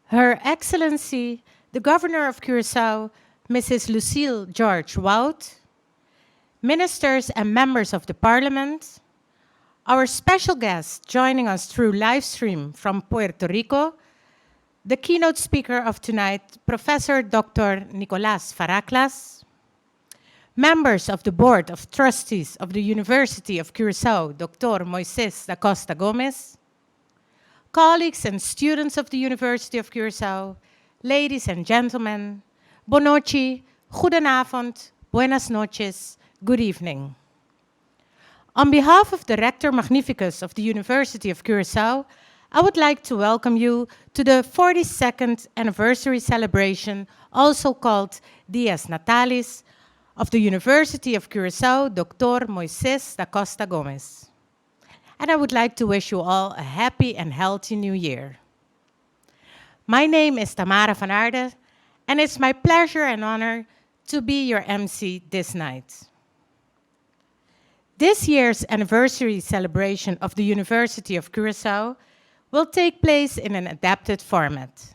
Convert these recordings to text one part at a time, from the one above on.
Her Excellency, the Governor of Curacao, Mrs. Lucille George Wout, ministers and members of the Parliament, our special guest joining us through live stream from Puerto Rico, the keynote speaker of tonight, Professor Dr. Nicolas Farraklas, members of the Board of Trustees of the University of Curacao, Dr. Moises da Costa Gomez, colleagues and students of the University of Curacao, ladies and gentlemen, bonochi, goedenavond, buenas noches, good evening. On behalf of the Rector Magnificus of the University of Curacao, I would like to welcome you to the 42nd anniversary celebration, also called Dies Natalis, of the University of Curacao, Dr. Moises da Costa Gomez. And I would like to wish you all a happy and healthy new year. My name is Tamara van Aarde, and it's my pleasure and honor to be your MC this night. This year's anniversary celebration of the University of Curacao will take place in an adapted format.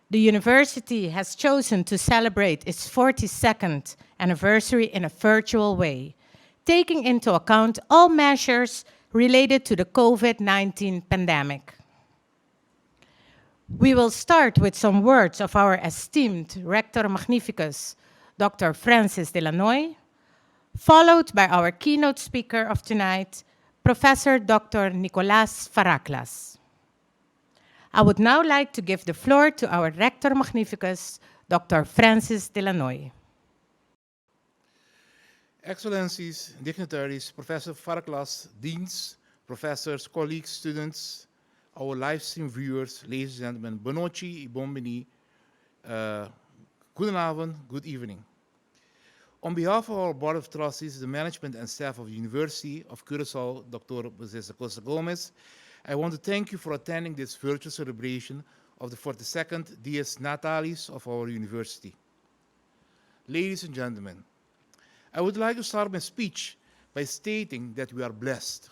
The university has chosen to celebrate its 42nd anniversary in a virtual way, taking into account all measures related to the COVID-19 pandemic. We will start with some words of our esteemed Rector Magnificus, Dr. Francis Delanoy, followed by our keynote speaker of tonight, Professor Dr. Nicolas Farraklas. I would now like to give the floor to our Rector Magnificus, Dr. Francis Delanoy. Excellencies, dignitaries, Professor Farraklas, deans, professors, colleagues, students, our live stream viewers, ladies and gentlemen, bonochi, bombini, goedenavond, good evening. On behalf of our Board of Trustees, the management and staff of the University of Curacao, Dr. Moises da Costa Gomez, I want to thank you for attending this virtual celebration of the 42nd Dies Natalis of our university. Ladies and gentlemen, I would like to start my speech by stating that we are blessed.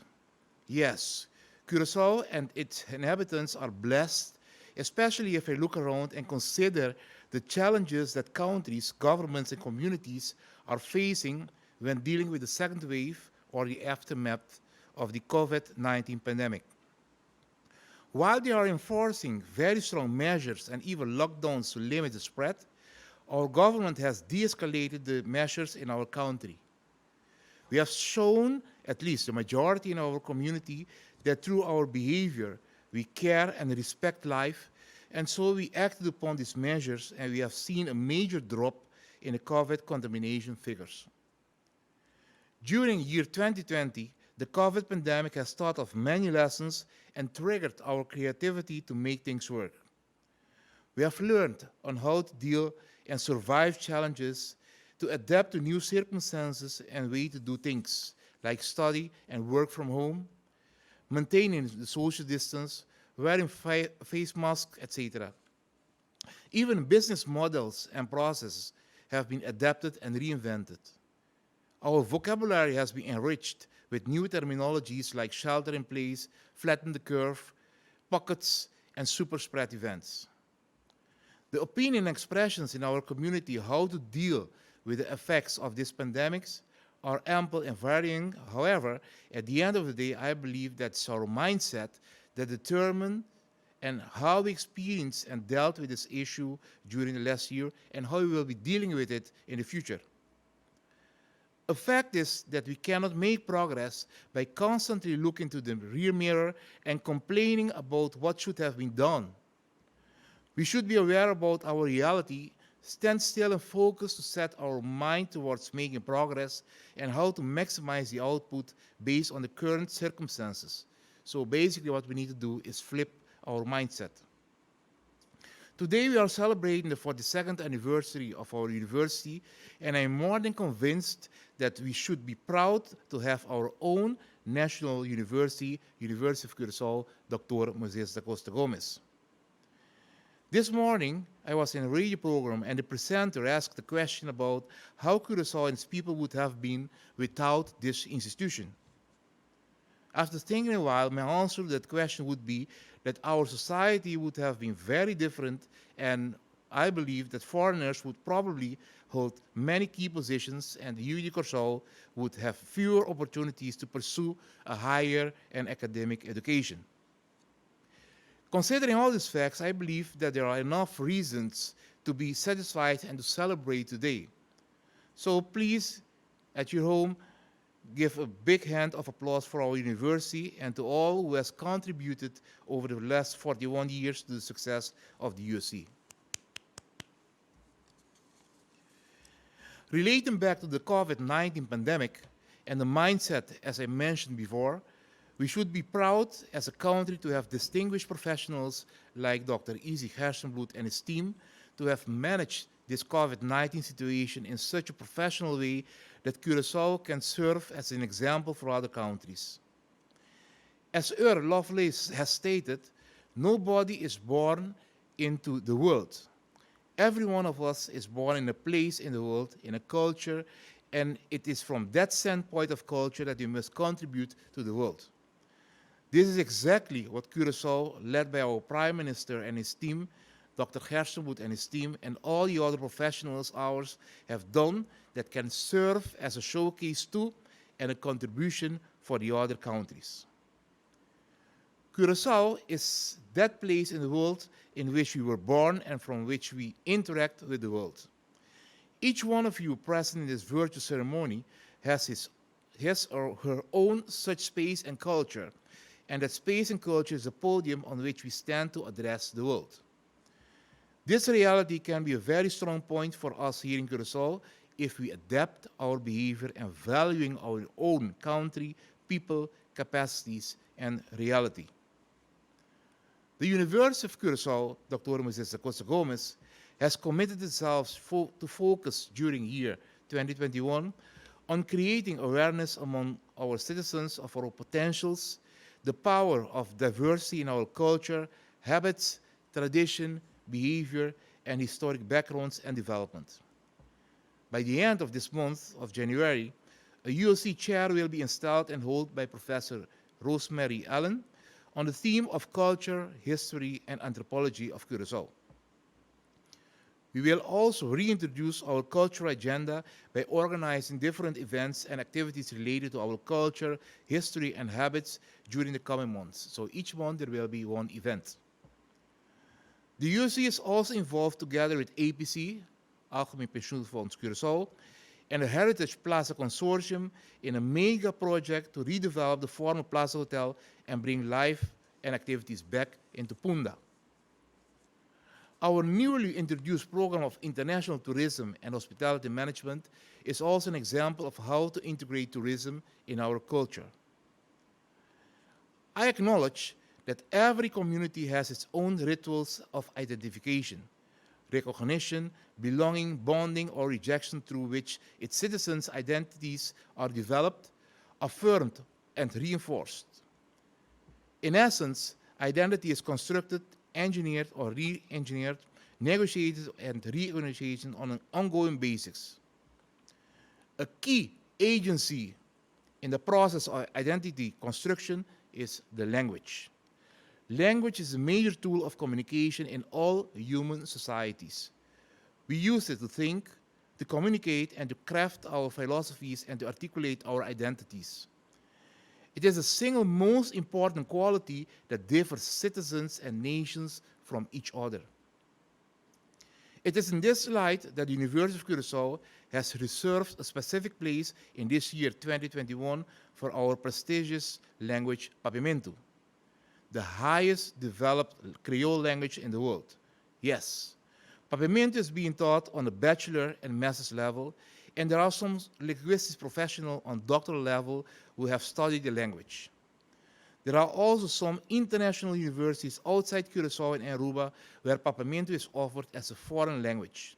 Yes, Curacao and its inhabitants are blessed, especially if I look around and consider the challenges that countries, governments, and communities are facing when dealing with the second wave or the aftermath of the COVID-19 pandemic. While they are enforcing very strong measures and even lockdowns to limit the spread, our government has de-escalated the measures in our country. We have shown, at least the majority in our community, that through our behavior, we care and respect life, and so we acted upon these measures, and we have seen a major drop in the COVID contamination figures. During year 2020, the COVID pandemic has taught us many lessons and triggered our creativity to make things work. We have learned on how to deal and survive challenges, to adapt to new circumstances and ways to do things, like study and work from home, maintaining the social distance, wearing face masks, etc. Even business models and processes have been adapted and reinvented. Our vocabulary has been enriched with new terminologies like shelter in place, flatten the curve, pockets, and super spread events. The opinion expressions in our community how to deal with the effects of these pandemics are ample and varying. However, at the end of the day, I believe that's our mindset that determines and how we experienced and dealt with this issue during the last year and how we will be dealing with it in the future. A fact is that we cannot make progress by constantly looking to the rear mirror and complaining about what should have been done. We should be aware about our reality, stand still and focus to set our mind towards making progress and how to maximize the output based on the current circumstances. So basically what we need to do is flip our mindset. Today we are celebrating the 42nd anniversary of our university, and I'm more than convinced that we should be proud to have our own national university, University of Curacao, Dr. Moises da Costa Gomez. This morning, I was in a radio program and the presenter asked the question about how Curacao and its people would have been without this institution. After thinking a while, my answer to that question would be that our society would have been very different, and I believe that foreigners would probably hold many key positions, and the UD Curaçao would have fewer opportunities to pursue a higher and academic education. Considering all these facts, I believe that there are enough reasons to be satisfied and to celebrate today. So please, at your home, give a big hand of applause for our university and to all who has contributed over the last 41 years to the success of the UoC. Relating back to the COVID-19 pandemic and the mindset, as I mentioned before, we should be proud as a country to have distinguished professionals like Dr. Izzy Hersenbloed and his team to have managed this COVID-19 situation in such a professional way that Curaçao can serve as an example for other countries. As Lovelace has stated, nobody is born into the world. Every one of us is born in a place in the world, in a culture, and it is from that standpoint of culture that we must contribute to the world. This is exactly what Curaçao, led by our Prime Minister and his team, Dr. Hersenbloed and his team, and all the other professionals ours have done that can serve as a showcase to and a contribution for the other countries. Curaçao is that place in the world in which we were born and from which we interact with the world. Each one of you present in this virtual ceremony has his or her own such space and culture, and that space and culture is a podium on which we stand to address the world. This reality can be a very strong point for us here in Curaçao if we adapt our behavior and valuing our own country, people, capacities, and reality. The University of Curaçao, Dr. Mrs. Acosta Gomez, has committed itself to focus during year 2021 on creating awareness among our citizens of our potentials, the power of diversity in our culture, habits, tradition, behavior, and historic backgrounds and development. By the end of this month of January, a UoC chair will be installed and held by Professor Rosemary Allen on the theme of culture, history, and anthropology of Curaçao. We will also reintroduce our cultural agenda by organizing different events and activities related to our culture, history, and habits during the coming months. So each month there will be one event. The UoC is also involved together with APC, Algemeen Pensioenfonds Curaçao, and the Heritage Plaza Consortium in a mega project to redevelop the former Plaza Hotel and bring life and activities back into Punda. Our newly introduced program of international tourism and hospitality management is also an example of how to integrate tourism in our culture. I acknowledge that every community has its own rituals of identification, recognition, belonging, bonding, or rejection through which its citizens' identities are developed, affirmed, and reinforced. In essence, identity is constructed, engineered or re-engineered, negotiated and renegotiated on an ongoing basis. A key agency in the process of identity construction is the language. Language is a major tool of communication in all human societies. We use it to think, to communicate, and to craft our philosophies and to articulate our identities. It is the single most important quality that differs citizens and nations from each other. It is in this light that the University of Curaçao has reserved a specific place in this year 2021 for our prestigious language Papiamento, the highest developed Creole language in the world. Yes, Papiamento is being taught on the bachelor and master's level, and there are some linguistics professionals on doctoral level who have studied the language. There are also some international universities outside Curaçao and Aruba where Papiamento is offered as a foreign language.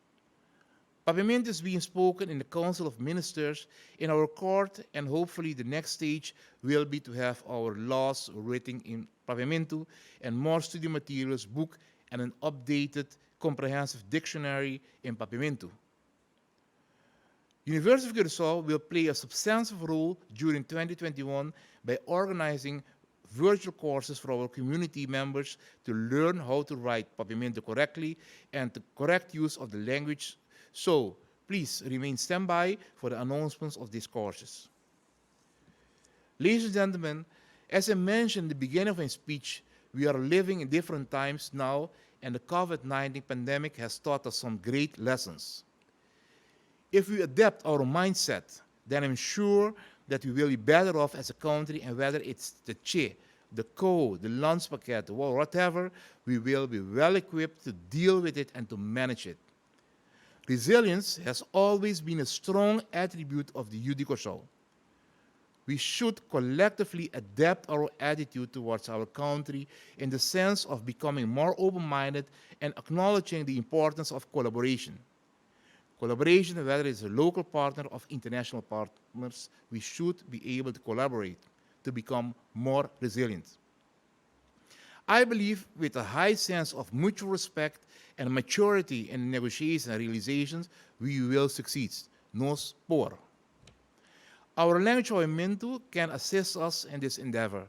Papiamento is being spoken in the Council of Ministers, in our court, and hopefully the next stage will be to have our laws written in Papiamento and more study materials, book, and an updated comprehensive dictionary in Papiamento. University of Curaçao will play a substantive role during 2021 by organizing virtual courses for our community members to learn how to write Papiamento correctly and the correct use of the language. So please remain standby for the announcements of these courses. Ladies and gentlemen, as I mentioned at the beginning of my speech, we are living in different times now, and the COVID-19 pandemic has taught us some great lessons. If we adapt our mindset, then I'm sure that we will be better off as a country, and whether it's the Che, the Co, the Landspaket, or whatever, we will be well equipped to deal with it and to manage it. Resilience has always been a strong attribute of the UoC. We should collectively adapt our attitude towards our country in the sense of becoming more open-minded and acknowledging the importance of collaboration. Collaboration, whether it's a local partner or international partners, we should be able to collaborate to become more resilient. I believe with a high sense of mutual respect and maturity in negotiations and realizations, we will succeed. Nos por. Our language Papiamento can assist us in this endeavor.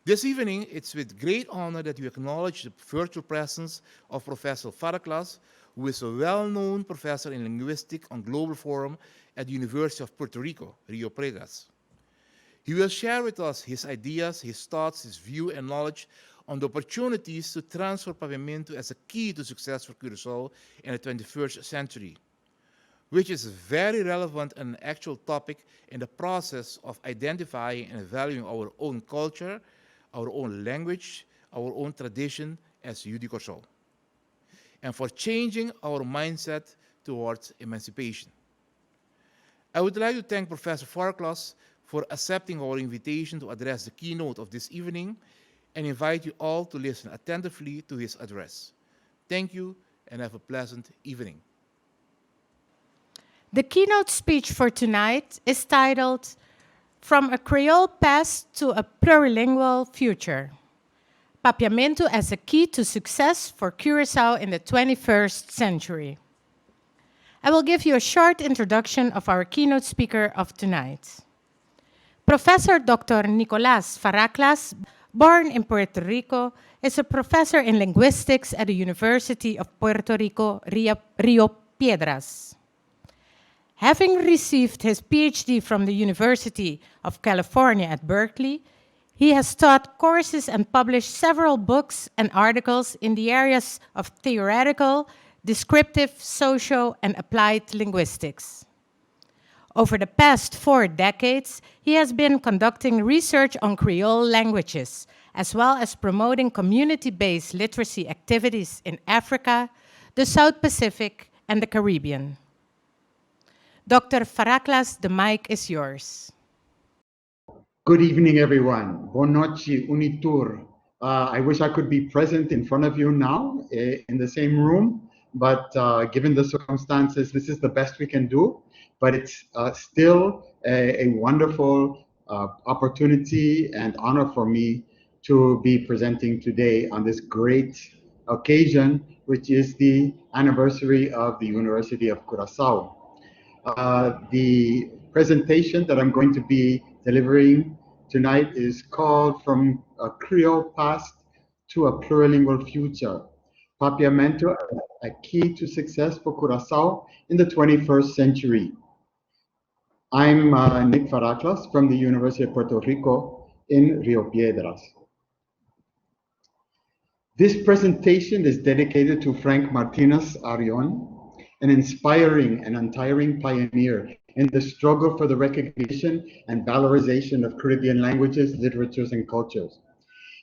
This evening, it's with great honor that we acknowledge the virtual presence of Professor Farraklas, who is a well-known professor in linguistics on Global Forum at the University of Puerto Rico, Rio Pregas. He will share with us his ideas, his thoughts, his view and knowledge on the opportunities to transfer Papiamento as a key to success for Curaçao in the 21st century, which is a very relevant and actual topic in the process of identifying and valuing our own culture, our own language, our own tradition as UoC, and for changing our mindset towards emancipation. I would like to thank Professor Farraklas for accepting our invitation to address the keynote of this evening and invite you all to listen attentively to his address. Thank you and have a pleasant evening. The keynote speech for tonight is titled From a Creole Past to a Plurilingual Future, Papiamento as a Key to Success for Curaçao in the 21st Century. I will give you a short introduction of our keynote speaker of tonight. Professor Dr. Nicolas Farraklas, born in Puerto Rico, is a professor in linguistics at the University of Puerto Rico, Rio Piedras. Having received his PhD from the University of California at Berkeley, he has taught courses and published several books and articles in the areas of theoretical, descriptive, socio, and applied linguistics. Over the past 4 decades, he has been conducting research on Creole languages, as well as promoting community-based literacy activities in Africa, the South Pacific, and the Caribbean. Dr. Farraklas, the mic is yours. Good evening, everyone. Bon noche, unitur. I wish I could be present in front of you now in the same room, but given the circumstances, this is the best we can do. But it's still a wonderful opportunity and honor for me to be presenting today on this great occasion, which is the anniversary of the University of Curaçao. The presentation that I'm going to be delivering tonight is called From a Creole Past to a Plurilingual Future, Papiamento, a Key to Success for Curaçao in the 21st Century. I'm Nick Farraklas from the University of Puerto Rico in Rio Piedras. This presentation is dedicated to Frank Martinez Arion, an inspiring and untiring pioneer in the struggle for the recognition and valorization of Caribbean languages, literatures, and cultures.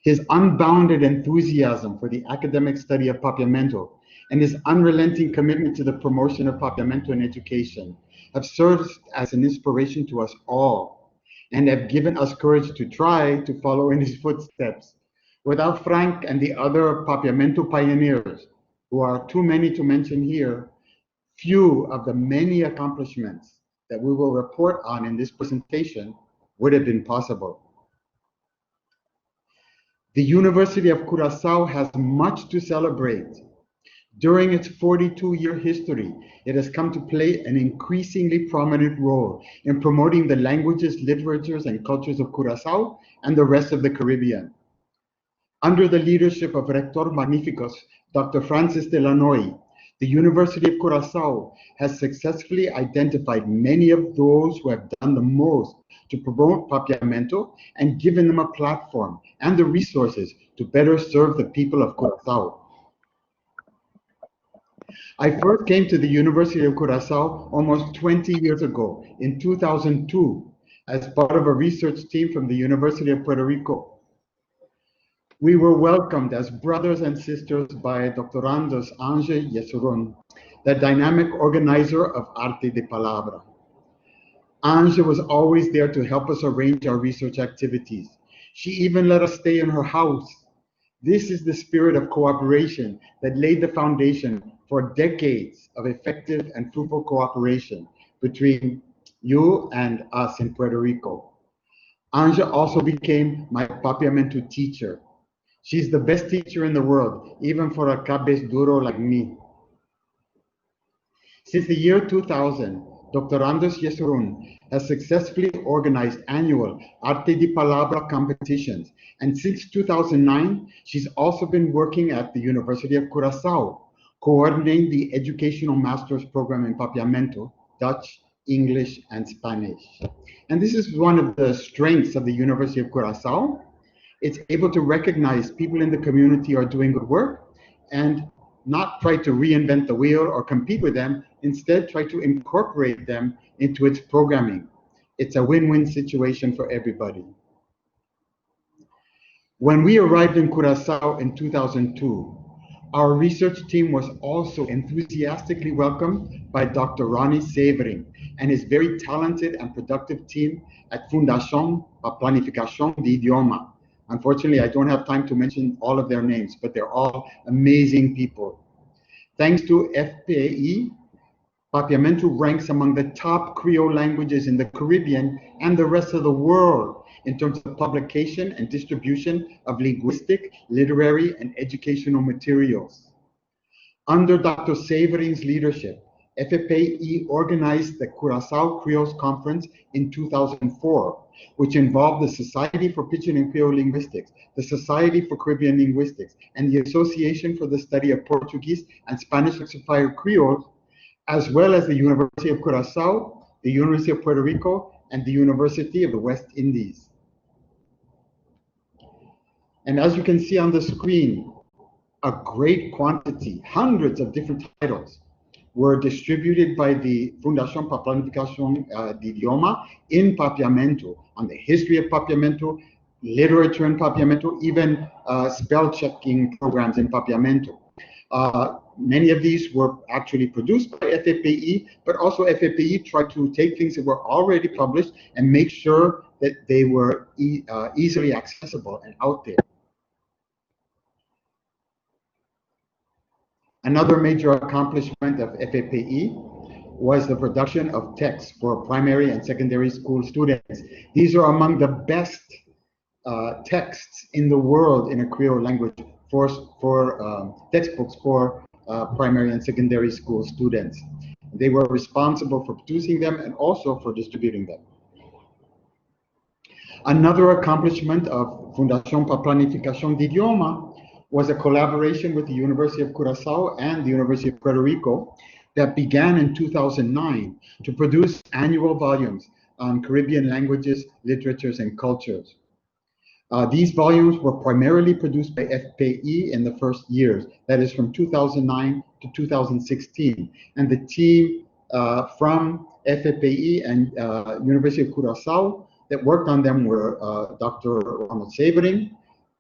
His unbounded enthusiasm for the academic study of Papiamento and his unrelenting commitment to the promotion of Papiamento in education have served as an inspiration to us all and have given us courage to try to follow in his footsteps. Without Frank and the other Papiamento pioneers, who are too many to mention here, few of the many accomplishments that we will report on in this presentation would have been possible. The University of Curaçao has much to celebrate. During its 42-year history, it has come to play an increasingly prominent role in promoting the languages, literatures, and cultures of Curaçao and the rest of the Caribbean. Under the leadership of Rector Magnificus, Dr. Francis Delanoy, the University of Curaçao has successfully identified many of those who have done the most to promote Papiamento and given them a platform and the resources to better serve the people of Curaçao. I first came to the University of Curaçao almost 20 years ago, in 2002, as part of a research team from the University of Puerto Rico. We were welcomed as brothers and sisters by Doctorandos Ange Yesurun, the dynamic organizer of Arte de Palabra. Ange was always there to help us arrange our research activities. She even let us stay in her house. This is the spirit of cooperation that laid the foundation for decades of effective and fruitful cooperation between you and us in Puerto Rico. Ange also became my Papiamento teacher. She's the best teacher in the world, even for a cabez duro like me. Since the year 2000, Dr. Andres Yesurun has successfully organized annual Arte de Palabra competitions. And since 2009, she's also been working at the University of Curaçao, coordinating the Educational Master's Program in Papiamento, Dutch, English, and Spanish. And this is one of the strengths of the University of Curaçao. It's able to recognize people in the community are doing good work and not try to reinvent the wheel or compete with them, instead try to incorporate them into its programming. It's a win-win situation for everybody. When we arrived in Curaçao in 2002, our research team was also enthusiastically welcomed by Dr. Ronnie Severing and his very talented and productive team at Fundación para Planificación de Idioma. Unfortunately, I don't have time to mention all of their names, but they're all amazing people. Thanks to FPAE, Papiamento ranks among the top Creole languages in the Caribbean and the rest of the world in terms of publication and distribution of linguistic, literary, and educational materials. Under Dr. Severing's leadership, FPAE organized the Curaçao Creoles Conference in 2004, which involved the Society for Pidgin and Creole Linguistics, the Society for Caribbean Linguistics, and the Association for the Study of Portuguese and Spanish Lexicophied Creoles, as well as the University of Curaçao, the University of Puerto Rico, and the University of the West Indies. And as you can see on the screen, a great quantity, hundreds of different titles, were distributed by the Fundación para Planificación de Idioma in Papiamento, on the history of Papiamento, literature in Papiamento, even spell checking programs in Papiamento. Many of these were actually produced by FFPE, but also FFPE tried to take things that were already published and make sure that they were easily accessible and out there. Another major accomplishment of FFPE was the production of texts for primary and secondary school students. These are among the best texts in the world in a Creole language for textbooks for primary and secondary school students. They were responsible for producing them and also for distributing them. Another accomplishment of Fundación para Planificación de Idioma was a collaboration with the University of Curaçao and the University of Puerto Rico that began in 2009 to produce annual volumes on Caribbean languages, literatures, and cultures. These volumes were primarily produced by FPE in the first years, that is from 2009 to 2016. And the team from FPE and University of Curaçao that worked on them were Dr. Ronald Severing,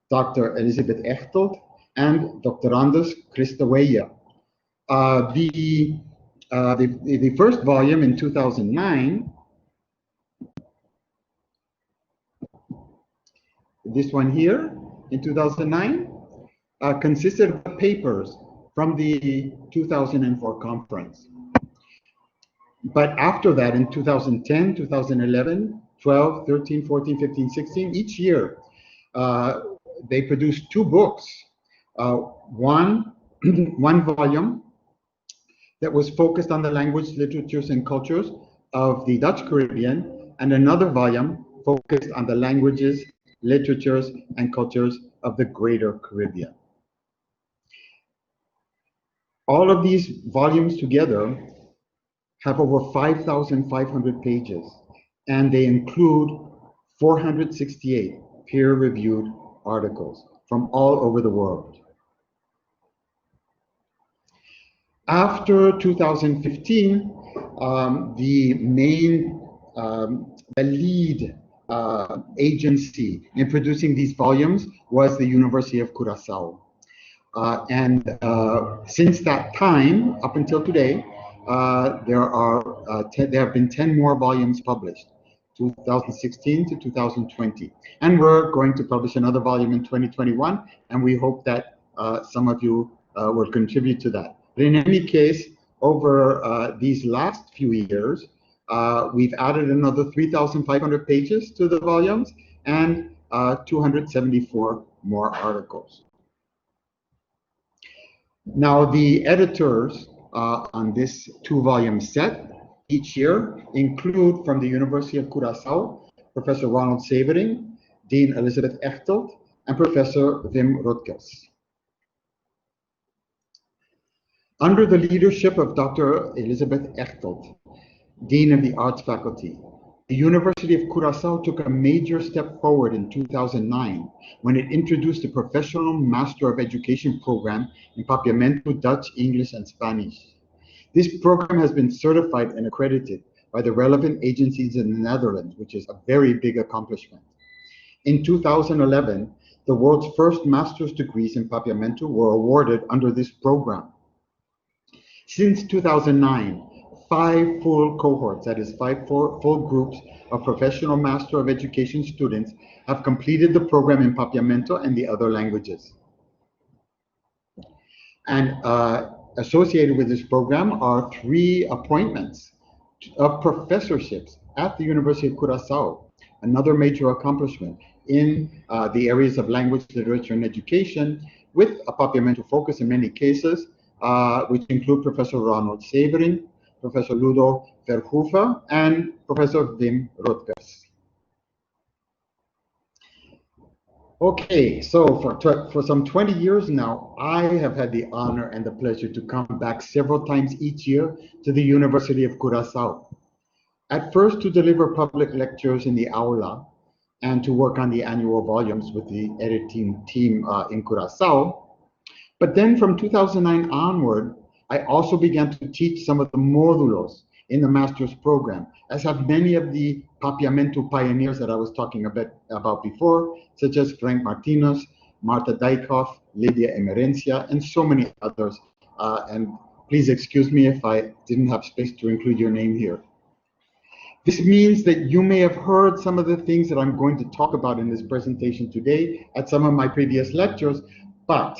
Dr. Elizabeth Echtelt, and Dr. Anders Christowaya. The first volume in 2009, this one here, in 2009, consisted of papers from the 2004 conference. But after that, in 2010, 2011, 12, 13, 14, 15, 16, each year, they produced two books. One one volume that was focused on the language, literatures, and cultures of the Dutch Caribbean, and another volume focused on the languages, literatures, and cultures of the Greater Caribbean. All of these volumes together have over 5,500 pages, and they include 468 peer-reviewed articles from all over the world. After 2015, the lead agency in producing these volumes was the University of Curaçao. Since that time, up until today, there have been 10 more volumes published, 2016 to 2020. And we're going to publish another volume in 2021, and we hope that some of you will contribute to that. But in any case, over these last few years, we've added another 3,500 pages to the volumes and 274 more articles. Now, the editors on this two-volume set each year include, from the University of Curaçao, Professor Ronald Severing, Dean Elizabeth Echtelt, and Professor Wim Rutgers. Under the leadership of Dr. Elizabeth Echtelt, Dean of the Arts Faculty, the University of Curaçao took a major step forward in 2009 when it introduced a professional Master of Education program in Papiamento, Dutch, English, and Spanish. This program has been certified and accredited by the relevant agencies in the Netherlands, which is a very big accomplishment. In 2011, the world's first master's degrees in Papiamento were awarded under this program. Since 2009, 5 full cohorts, that is 5 full groups of professional Master of Education students, have completed the program in Papiamento and the other languages. And associated with this program are 3 appointments of professorships at the University of Curaçao, another major accomplishment in the areas of language, literature, and education, with a Papiamento focus in many cases, which include Professor Ronald Severing, Professor Ludo Verhoeven, and Professor Wim Rutgers. Okay, so for some 20 years now, I have had the honor and the pleasure to come back several times each year to the University of Curaçao. At first, to deliver public lectures in the aula and to work on the annual volumes with the editing team in Curaçao. But then from 2009 onward, I also began to teach some of the módulos in the master's program, as have many of the Papiamento pioneers that I was talking about before, such as Frank Martinez, Marta Dijkhoff, Lydia Emerencia, and so many others. And please excuse me if I didn't have space to include your name here. This means that you may have heard some of the things that I'm going to talk about in this presentation today at some of my previous lectures, but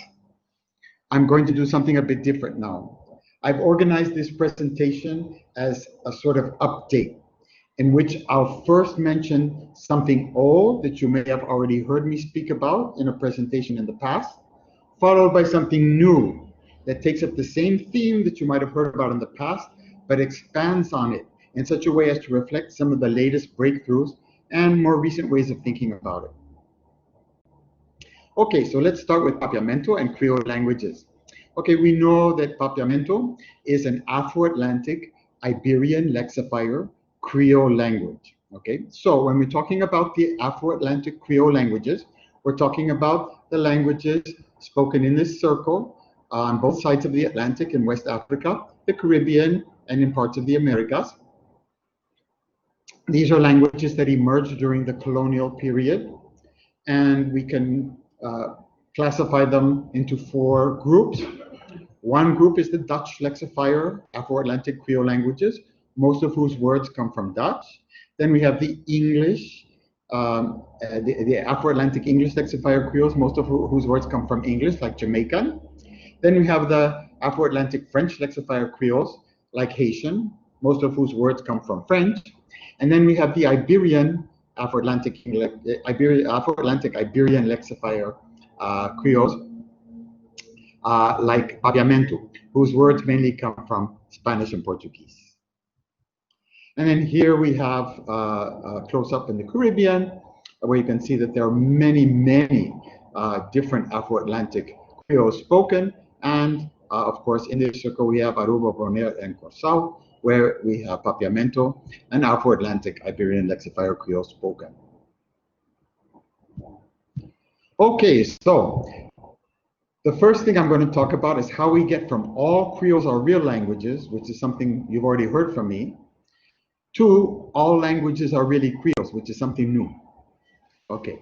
I'm going to do something a bit different now. I've organized this presentation as a sort of update in which I'll first mention something old that you may have already heard me speak about in a presentation in the past, followed by something new that takes up the same theme that you might have heard about in the past, but expands on it in such a way as to reflect some of the latest breakthroughs and more recent ways of thinking about it. Okay, so let's start with Papiamento and Creole languages. Okay, we know that Papiamento is an Afro-Atlantic Iberian lexifier Creole language. Okay, so when we're talking about the Afro-Atlantic Creole languages, we're talking about the languages spoken in this circle on both sides of the Atlantic in West Africa, the Caribbean, and in parts of the Americas. These are languages that emerged during the colonial period, and we can classify them into 4 groups. One group is the Dutch lexifier Afro-Atlantic Creole languages, most of whose words come from Dutch. Then we have the English, the Afro-Atlantic English lexifier Creoles, most of whose words come from English, like Jamaican. Then we have the Afro-Atlantic French lexifier Creoles, like Haitian, most of whose words come from French. And then we have the Iberian Afro-Atlantic Iberian lexifier Creoles, like papiamento, whose words mainly come from Spanish and Portuguese. And then here we have a close-up in the Caribbean, where you can see that there are many, many different Afro-Atlantic Creoles spoken. And of course, in this circle, we have Aruba, Bonaire, and Curaçao, where we have Papiamento and Afro-Atlantic Iberian Lexifier Creole spoken. Okay, so the first thing I'm going to talk about is how we get from all Creoles are real languages, which is something you've already heard from me, to all languages are really Creoles, which is something new. Okay.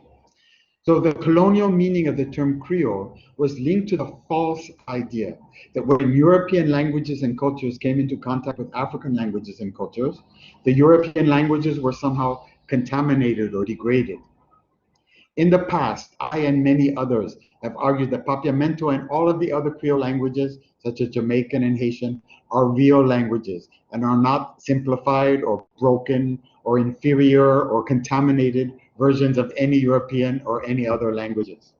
So the colonial meaning of the term Creole was linked to the false idea that when European languages and cultures came into contact with African languages and cultures, the European languages were somehow contaminated or degraded. In the past, I and many others have argued that Papiamento and all of the other Creole languages, such as Jamaican and Haitian, are real languages and are not simplified or broken or inferior or contaminated versions of any European or any other languages.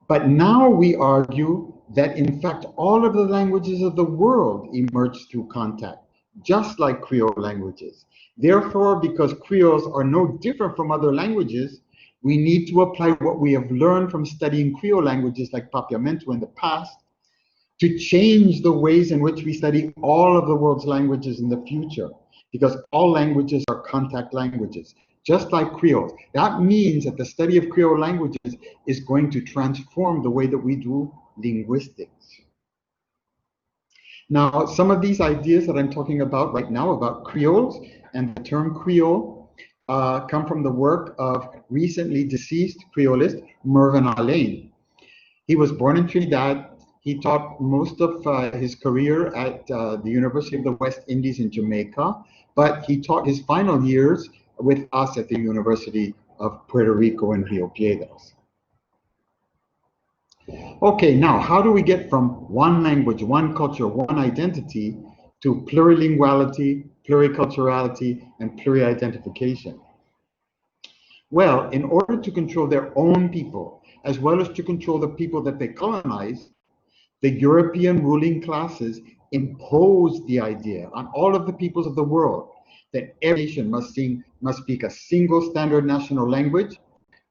But now we argue that in fact all of the languages of the world emerged through contact, just like Creole languages. Therefore, because Creoles are no different from other languages, we need to apply what we have learned from studying Creole languages like Papiamento in the past to change the ways in which we study all of the world's languages in the future, because all languages are contact languages, just like Creole. That means that the study of Creole languages is going to transform the way that we do linguistics. Now, some of these ideas that I'm talking about right now about Creoles and the term Creole come from the work of recently deceased Creolist Mervyn Allain. He was born in Trinidad. He taught most of his career at the University of the West Indies in Jamaica, but he taught his final years with us at the University of Puerto Rico in Rio Piedras. Okay, now how do we get from one language, one culture, one identity to plurilinguality, pluriculturality, and pluri-identification? Well, in order to control their own people, as well as to control the people that they colonize, the European ruling classes imposed the idea on all of the peoples of the world that every nation must speak a single standard national language,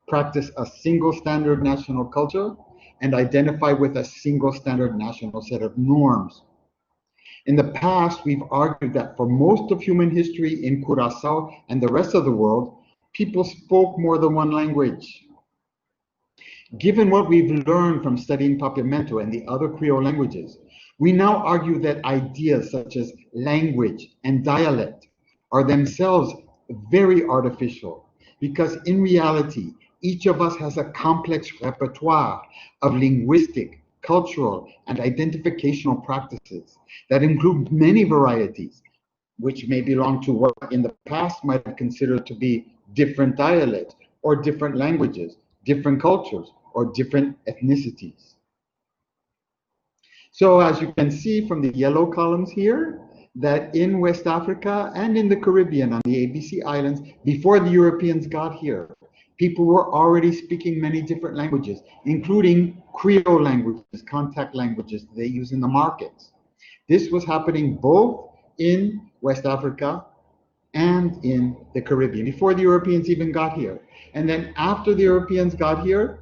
practice a single standard national culture, and identify with a single standard national set of norms. In the past, we've argued that for most of human history in Curaçao and the rest of the world, people spoke more than one language. Given what we've learned from studying Papiamento and the other Creole languages, we now argue that ideas such as language and dialect are themselves very artificial, because in reality, each of us has a complex repertoire of linguistic, cultural, and identificational practices that include many varieties, which may belong to what in the past might have considered to be different dialects or different languages, different cultures, or different ethnicities. So as you can see from the yellow columns here, that in West Africa and in the Caribbean on the ABC Islands, before the Europeans got here, people were already speaking many different languages, including Creole languages, contact languages they use in the markets. This was happening both in West Africa and in the Caribbean, before the Europeans even got here. And then after the Europeans got here,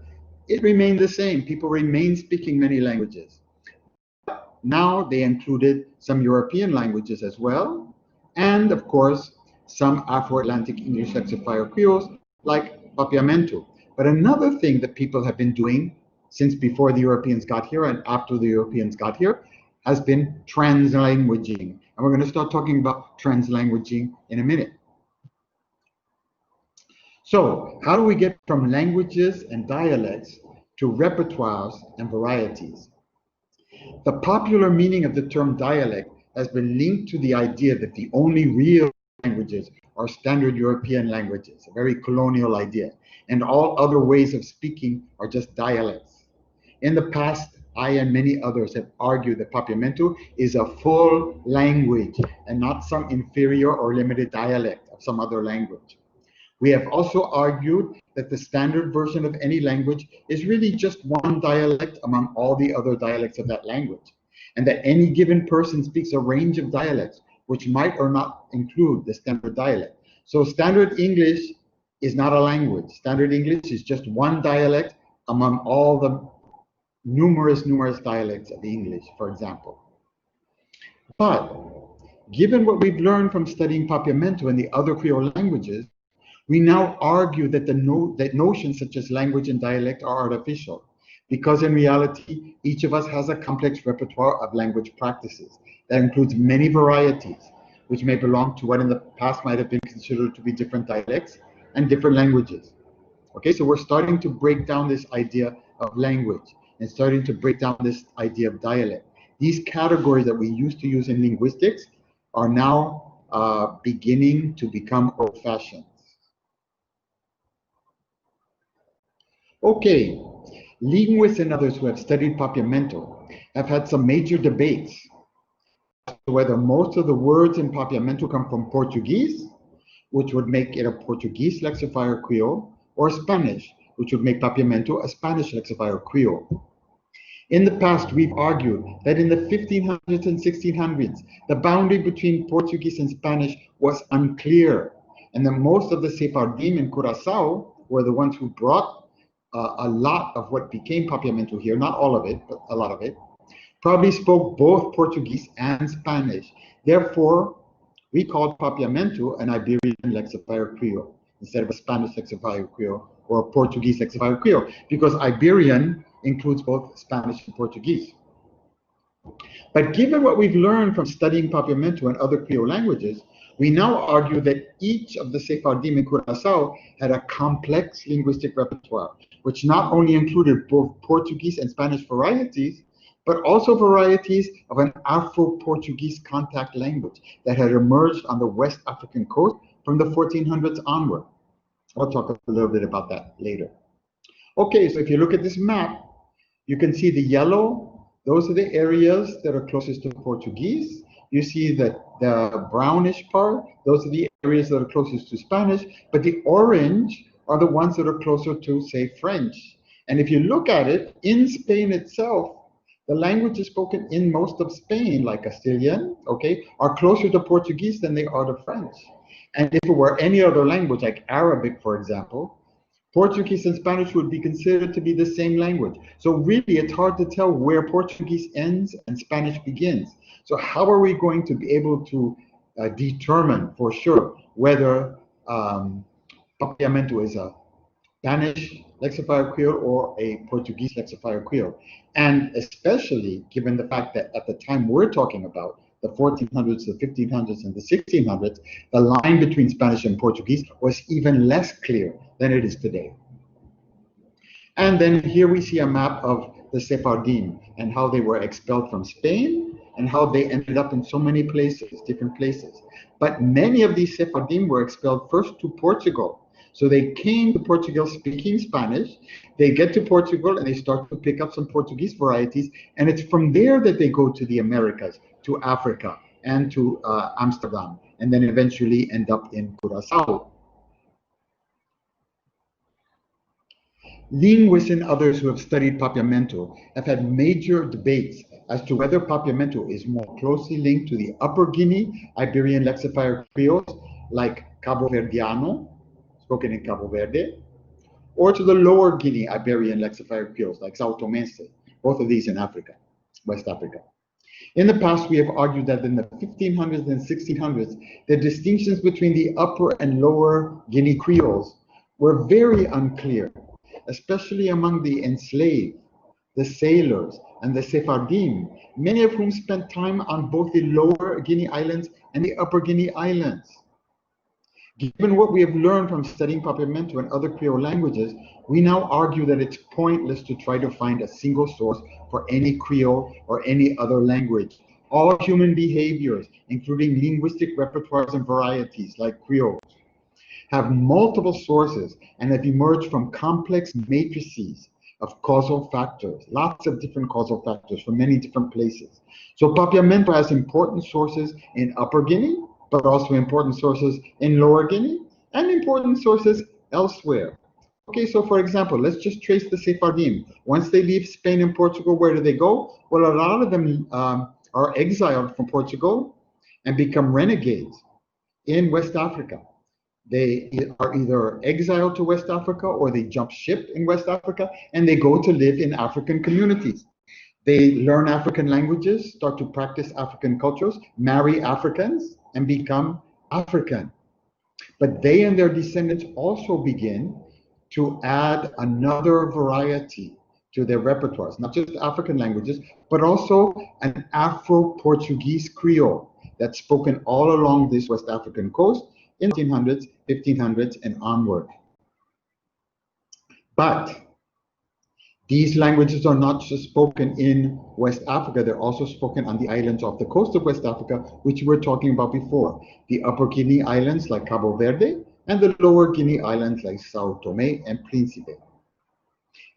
it remained the same. People remained speaking many languages. Now they included some European languages as well, and of course, some Afro-Atlantic English lexifier Creoles like Papiamento. But another thing that people have been doing since before the Europeans got here and after the Europeans got here has been translanguaging. And we're going to start talking about translanguaging in a minute. So how do we get from languages and dialects to repertoires and varieties? The popular meaning of the term dialect has been linked to the idea that the only real languages are standard European languages, a very colonial idea, and all other ways of speaking are just dialects. In the past, I and many others have argued that Papiamento is a full language and not some inferior or limited dialect of some other language. We have also argued that the standard version of any language is really just one dialect among all the other dialects of that language, and that any given person speaks a range of dialects which might or not include the standard dialect. So standard English is not a language. Standard English is just one dialect among all the numerous dialects of English, for example. But given what we've learned from studying Papiamento and the other Creole languages, we now argue that that notions such as language and dialect are artificial, because in reality, each of us has a complex repertoire of language practices that includes many varieties, which may belong to what in the past might have been considered to be different dialects and different languages. Okay, so we're starting to break down this idea of language and starting to break down this idea of dialect. These categories that we used to use in linguistics are now beginning to become old-fashioned. Okay, linguists and others who have studied Papiamento have had some major debates as to whether most of the words in Papiamento come from Portuguese, which would make it a Portuguese lexifier Creole, or Spanish, which would make Papiamento a Spanish lexifier Creole. In the past, we've argued that in the 1500s and 1600s, the boundary between Portuguese and Spanish was unclear, and that most of the Sephardim in Curaçao were the ones who brought a lot of what became Papiamento here, not all of it, but a lot of it, probably spoke both Portuguese and Spanish. Therefore, we called Papiamento an Iberian lexifier Creole instead of a Spanish lexifier Creole or a Portuguese lexifier Creole, because Iberian includes both Spanish and Portuguese. But given what we've learned from studying Papiamento and other Creole languages, we now argue that each of the Sephardim in Curaçao had a complex linguistic repertoire, which not only included both Portuguese and Spanish varieties, but also varieties of an Afro-Portuguese contact language that had emerged on the West African coast from the 1400s onward. I'll talk a little bit about that later. Okay, so if you look at this map, you can see the yellow, those are the areas that are closest to Portuguese. You see that the brownish part, those are the areas that are closest to Spanish, but the orange are the ones that are closer to, say, French. And if you look at it, in Spain itself, the languages spoken in most of Spain, like Castilian, okay, are closer to Portuguese than they are to French. And if it were any other language, like Arabic, for example, Portuguese and Spanish would be considered to be the same language. So really, it's hard to tell where Portuguese ends and Spanish begins. So how are we going to be able to determine for sure whether Papiamento is a Spanish lexifier Creole or a Portuguese lexifier Creole? And especially given the fact that at the time we're talking about, the 1400s, the 1500s, and the 1600s, the line between Spanish and Portuguese was even less clear than it is today. And then here we see a map of the Sephardim and how they were expelled from Spain and how they ended up in so many places, different places. But many of these Sephardim were expelled first to Portugal. So they came to Portugal speaking Spanish, they get to Portugal and they start to pick up some Portuguese varieties, and it's from there that they go to the Americas, to Africa, and to Amsterdam, and then eventually end up in Curaçao. Linguists and others who have studied Papiamento have had major debates as to whether Papiamento is more closely linked to the Upper Guinea Iberian lexifier Creoles, like Cabo Verdeano, spoken in Cabo Verde, or to the Lower Guinea Iberian lexifier Creoles, like Sao Tomense, both of these in Africa, West Africa. In the past, we have argued that in the 1500s and 1600s, the distinctions between the Upper and Lower Guinea Creoles were very unclear, especially among the enslaved, the sailors, and the Sephardim, many of whom spent time on both the Lower Guinea Islands and the Upper Guinea Islands. Given what we have learned from studying Papiamento and other Creole languages, we now argue that it's pointless to try to find a single source for any Creole or any other language. All human behaviors, including linguistic repertoires and varieties like Creole, have multiple sources and have emerged from complex matrices of causal factors, lots of different causal factors from many different places. So Papiamento has important sources in Upper Guinea, but also important sources in Lower Guinea and important sources elsewhere. Okay, so for example, let's just trace the Sephardim. Once they leave Spain and Portugal, where do they go? Well, a lot of them are exiled from Portugal and become renegades in West Africa. They are either exiled to West Africa or they jump ship in West Africa and they go to live in African communities. They learn African languages, start to practice African cultures, marry Africans, and become African. But they and their descendants also begin to add another variety to their repertoires, not just African languages, but also an Afro-Portuguese Creole that's spoken all along this West African coast in the 1400s, 1500s, and onward. But these languages are not just spoken in West Africa, they're also spoken on the islands off the coast of West Africa, which we were talking about before. The Upper Guinea Islands like Cabo Verde, and the Lower Guinea Islands like Sao Tome and Principe.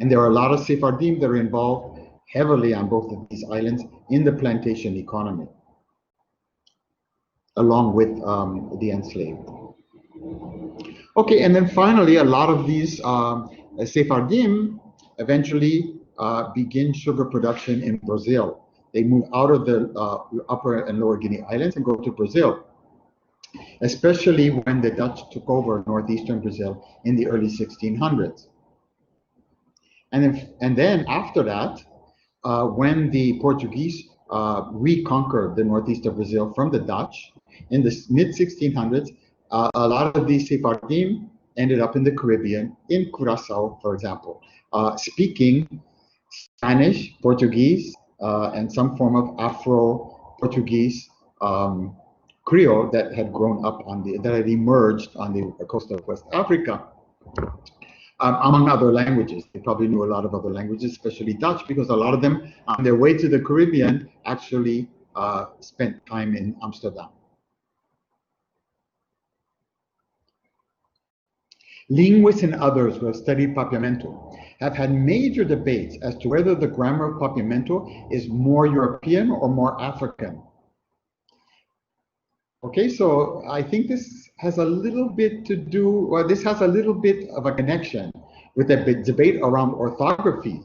And there are a lot of Sephardim that are involved heavily on both of these islands in the plantation economy, along with the enslaved. Okay, and then finally, a lot of these Sephardim eventually begin sugar production in Brazil. They move out of the Upper and Lower Guinea Islands and go to Brazil, especially when the Dutch took over northeastern Brazil in the early 1600s. And then after that, when the Portuguese reconquered the northeast of Brazil from the Dutch in the mid-1600s, a lot of these Sephardim ended up in the Caribbean, in Curacao, for example, speaking Spanish, Portuguese, and some form of Afro-Portuguese Creole that had grown up that had emerged on the coast of West Africa, among other languages. They probably knew a lot of other languages, especially Dutch, because a lot of them on their way to the Caribbean actually spent time in Amsterdam. Linguists and others who have studied Papiamento have had major debates as to whether the grammar of Papiamento is more European or more African. Okay, so I think this has a little bit to do, well, this has a little bit of a connection with the debate around orthography,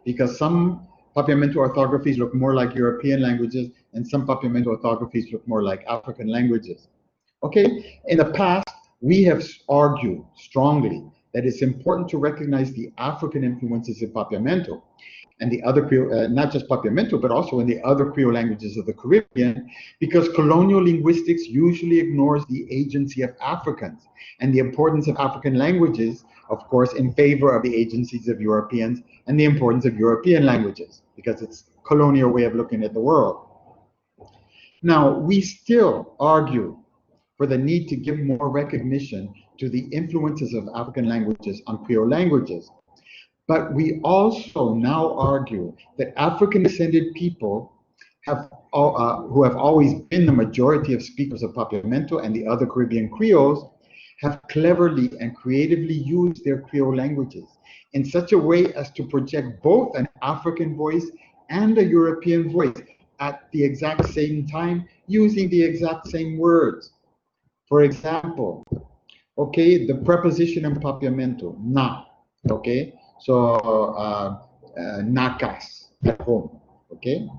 because some Papiamento orthographies look more like European languages and some Papiamento orthographies look more like African languages. Okay, in the past, we have argued strongly that it's important to recognize the African influences in Papiamento and the other Creole, not just Papiamento, but also in the other Creole languages of the Caribbean, because colonial linguistics usually ignores the agency of Africans and the importance of African languages, of course, in favor of the agencies of Europeans and the importance of European languages, because it's a colonial way of looking at the world. Now, we still argue for the need to give more recognition to the influences of African languages on Creole languages. But we also now argue that African-descended people who have always been the majority of speakers of Papiamento and the other Caribbean Creoles have cleverly and creatively used their Creole languages in such a way as to project both an African voice and a European voice at the exact same time, using the exact same words. For example, okay, the preposition in Papiamento, na, okay? So, nakas, at home, okay?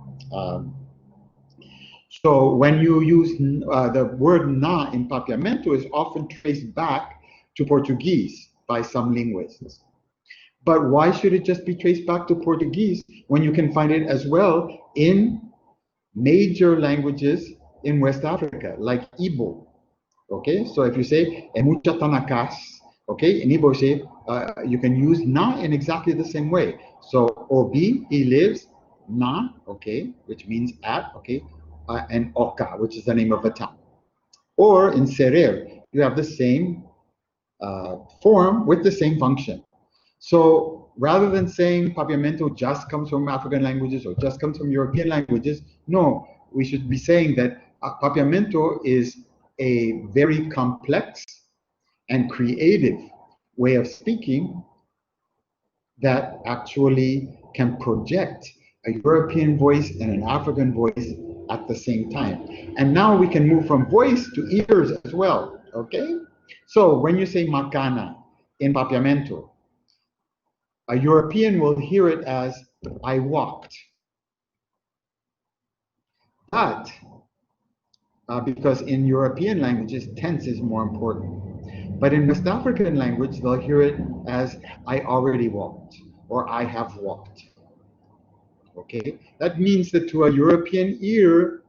So when you use the word na in Papiamento is often traced back to Portuguese by some linguists. But why should it just be traced back to Portuguese when you can find it as well in major languages in West Africa, like Igbo? Okay, so if you say mucha tanakas, okay, in Igbo say you can use na in exactly the same way. So Obi, he lives, na, okay, which means at, okay, and Oka, which is the name of a town. Or in Serer, you have the same form with the same function. So rather than saying Papiamento just comes from African languages or just comes from European languages, no, we should be saying that Papiamento is a very complex and creative way of speaking that actually can project a European voice and an African voice at the same time. And now we can move from voice to ears as well, okay? So when you say macana in Papiamento, a European will hear it as I walked. But because in European languages, tense is more important. But in West African language, they'll hear it as I already walked or I have walked. Okay, that means that to a European ear,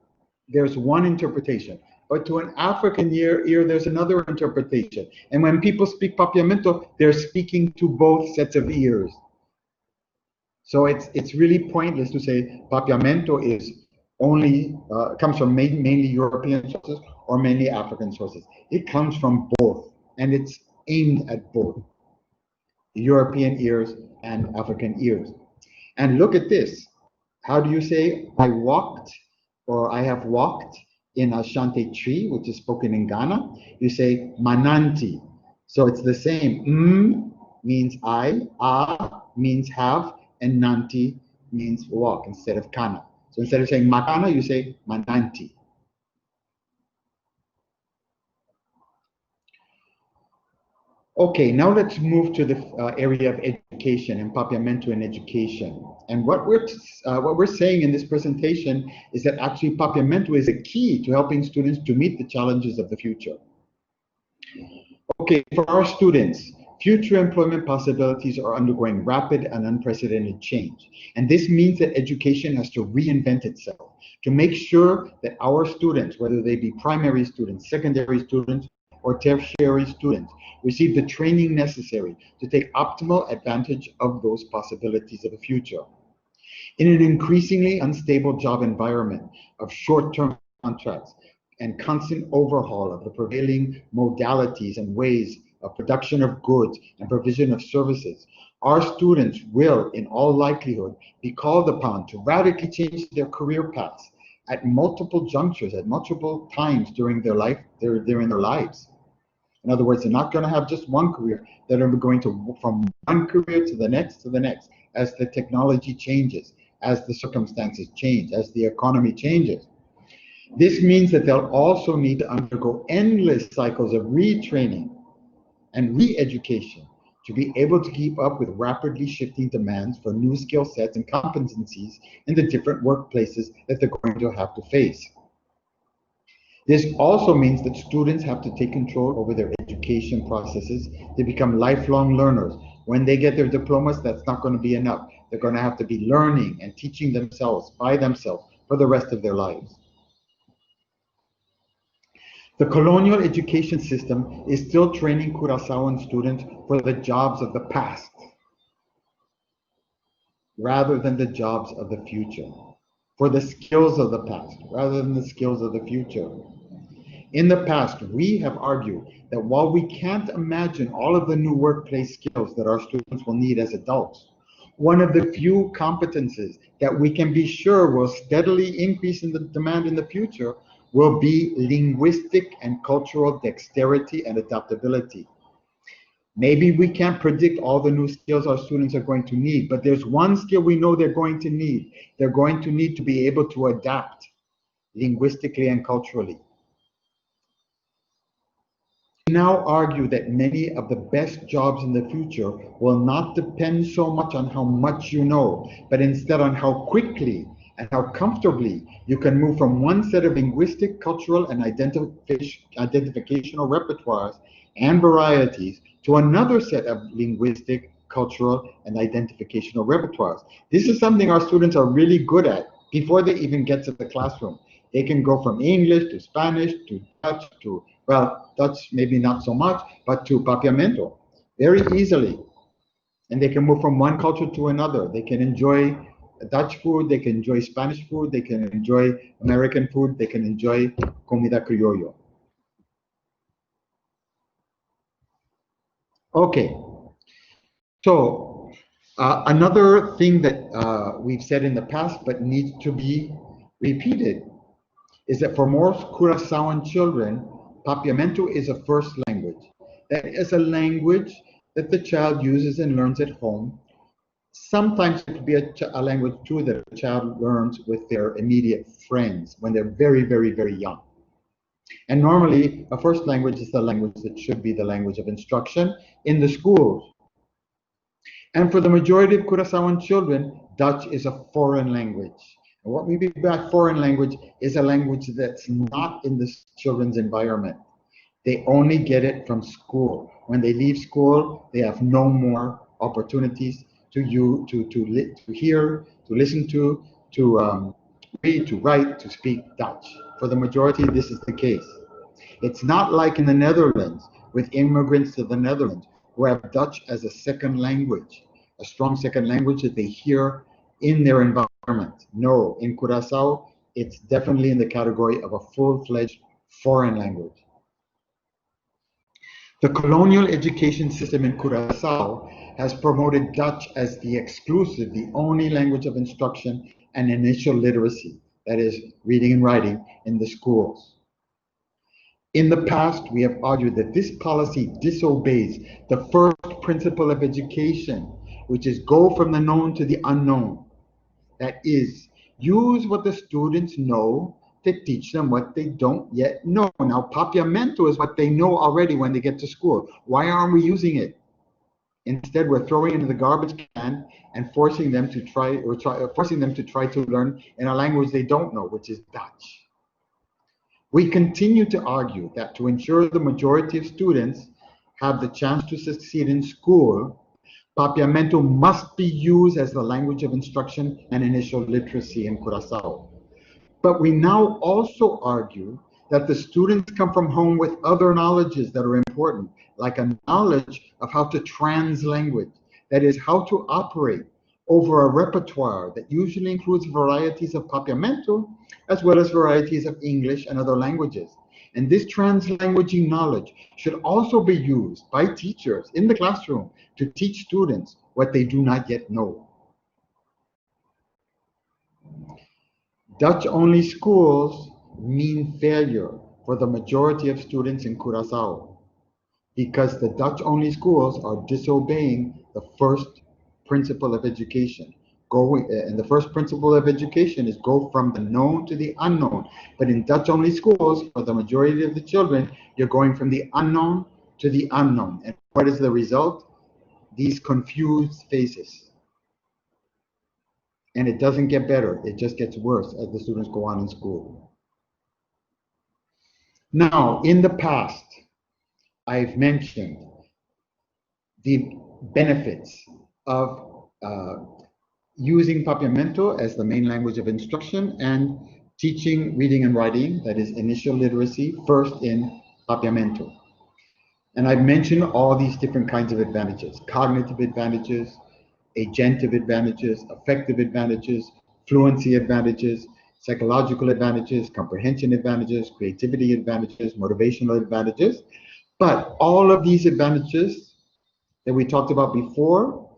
there's one interpretation, but to an African ear, there's another interpretation. And when people speak Papiamento, they're speaking to both sets of ears. So it's really pointless to say Papiamento is only comes from mainly European sources or mainly African sources. It comes from both, and it's aimed at both European ears and African ears. And look at this. How do you say I walked or I have walked in Ashanti tree, which is spoken in Ghana? You say mananti. So it's the same. Means I, means have, and nanti means walk instead of kana. So instead of saying makana, you say mananti. Okay, now let's move to the area of education and Papiamento in education. And what we're saying in this presentation is that actually Papiamento is a key to helping students to meet the challenges of the future. Okay, for our students, future employment possibilities are undergoing rapid and unprecedented change. And this means that education has to reinvent itself to make sure that our students, whether they be primary students, secondary students, or tertiary students, receive the training necessary to take optimal advantage of those possibilities of the future. In an increasingly unstable job environment of short-term contracts and constant overhaul of the prevailing modalities and ways of production of goods and provision of services, our students will, in all likelihood, be called upon to radically change their career paths at multiple junctures, at multiple times during their lives. In other words, they're not going to have just one career. They're going to from one career to the next, as the technology changes, as the circumstances change, as the economy changes. This means that they'll also need to undergo endless cycles of retraining and re-education to be able to keep up with rapidly shifting demands for new skill sets and competencies in the different workplaces that they're going to have to face. This also means that students have to take control over their education processes to become lifelong learners. When they get their diplomas, that's not going to be enough. They're going to have to be learning and teaching themselves by themselves for the rest of their lives. The colonial education system is still training Curaçaoan students for the jobs of the past rather than the jobs of the future, for the skills of the past rather than the skills of the future. In the past, we have argued that while we can't imagine all of the new workplace skills that our students will need as adults, one of the few competences that we can be sure will steadily increase in the demand in the future will be linguistic and cultural dexterity and adaptability. Maybe we can't predict all the new skills our students are going to need, but there's one skill we know they're going to need. They're going to need to be able to adapt linguistically and culturally. We now argue that many of the best jobs in the future will not depend so much on how much you know, but instead on how quickly and how comfortably you can move from one set of linguistic, cultural, and identificational repertoires and varieties to another set of linguistic, cultural, and identificational repertoires. This is something our students are really good at before they even get to the classroom. They can go from English to Spanish to Dutch to, well, Dutch maybe not so much, but to Papiamento very easily. And they can move from one culture to another. They can enjoy Dutch food, they can enjoy Spanish food, they can enjoy American food, they can enjoy comida criollo. Okay, so another thing that we've said in the past but needs to be repeated is that for most Curaçaoan children, Papiamento is a first language. That is a language that the child uses and learns at home. Sometimes it could be a language too that a child learns with their immediate friends when they're very, very, very young. And normally, a first language is the language that should be the language of instruction in the schools. And for the majority of Curaçaoan children, Dutch is a foreign language. And what we mean by foreign language is a language that's not in the children's environment. They only get it from school. When they leave school, they have no more opportunities to hear, to listen to read, to write, to speak Dutch. For the majority, this is the case. It's not like in the Netherlands with immigrants to the Netherlands who have Dutch as a second language, a strong second language that they hear in their environment. No, in Curaçao, it's definitely in the category of a full-fledged foreign language. The colonial education system in Curaçao has promoted Dutch as the exclusive, the only language of instruction and initial literacy, that is, reading and writing, in the schools. In the past, we have argued that this policy disobeys the first principle of education, which is go from the known to the unknown. That is, use what the students know to teach them what they don't yet know. Now, papiamento is what they know already when they get to school. Why aren't we using it? Instead, we're throwing it into the garbage can and forcing them to try to learn in a language they don't know, which is Dutch. We continue to argue that to ensure the majority of students have the chance to succeed in school, papiamento must be used as the language of instruction and initial literacy in Curaçao. But we now also argue that the students come from home with other knowledges that are important, like a knowledge of how to translanguage, that is, how to operate over a repertoire that usually includes varieties of papiamento as well as varieties of English and other languages. And this translanguaging knowledge should also be used by teachers in the classroom to teach students what they do not yet know. Dutch-only schools mean failure for the majority of students in Curaçao because the Dutch-only schools are disobeying the first principle of education. And the first principle of education is go from the known to the unknown. But in Dutch-only schools, for the majority of the children, you're going from the unknown to the unknown. And what is the result? These confused faces. And it doesn't get better. It just gets worse as the students go on in school. Now, in the past, I've mentioned the benefits of using papiamento as the main language of instruction and teaching reading and writing, that is initial literacy, first in papiamento. And I've mentioned all these different kinds of advantages: cognitive advantages, agentive advantages, affective advantages, fluency advantages, psychological advantages, comprehension advantages, creativity advantages, motivational advantages. But all of these advantages that we talked about before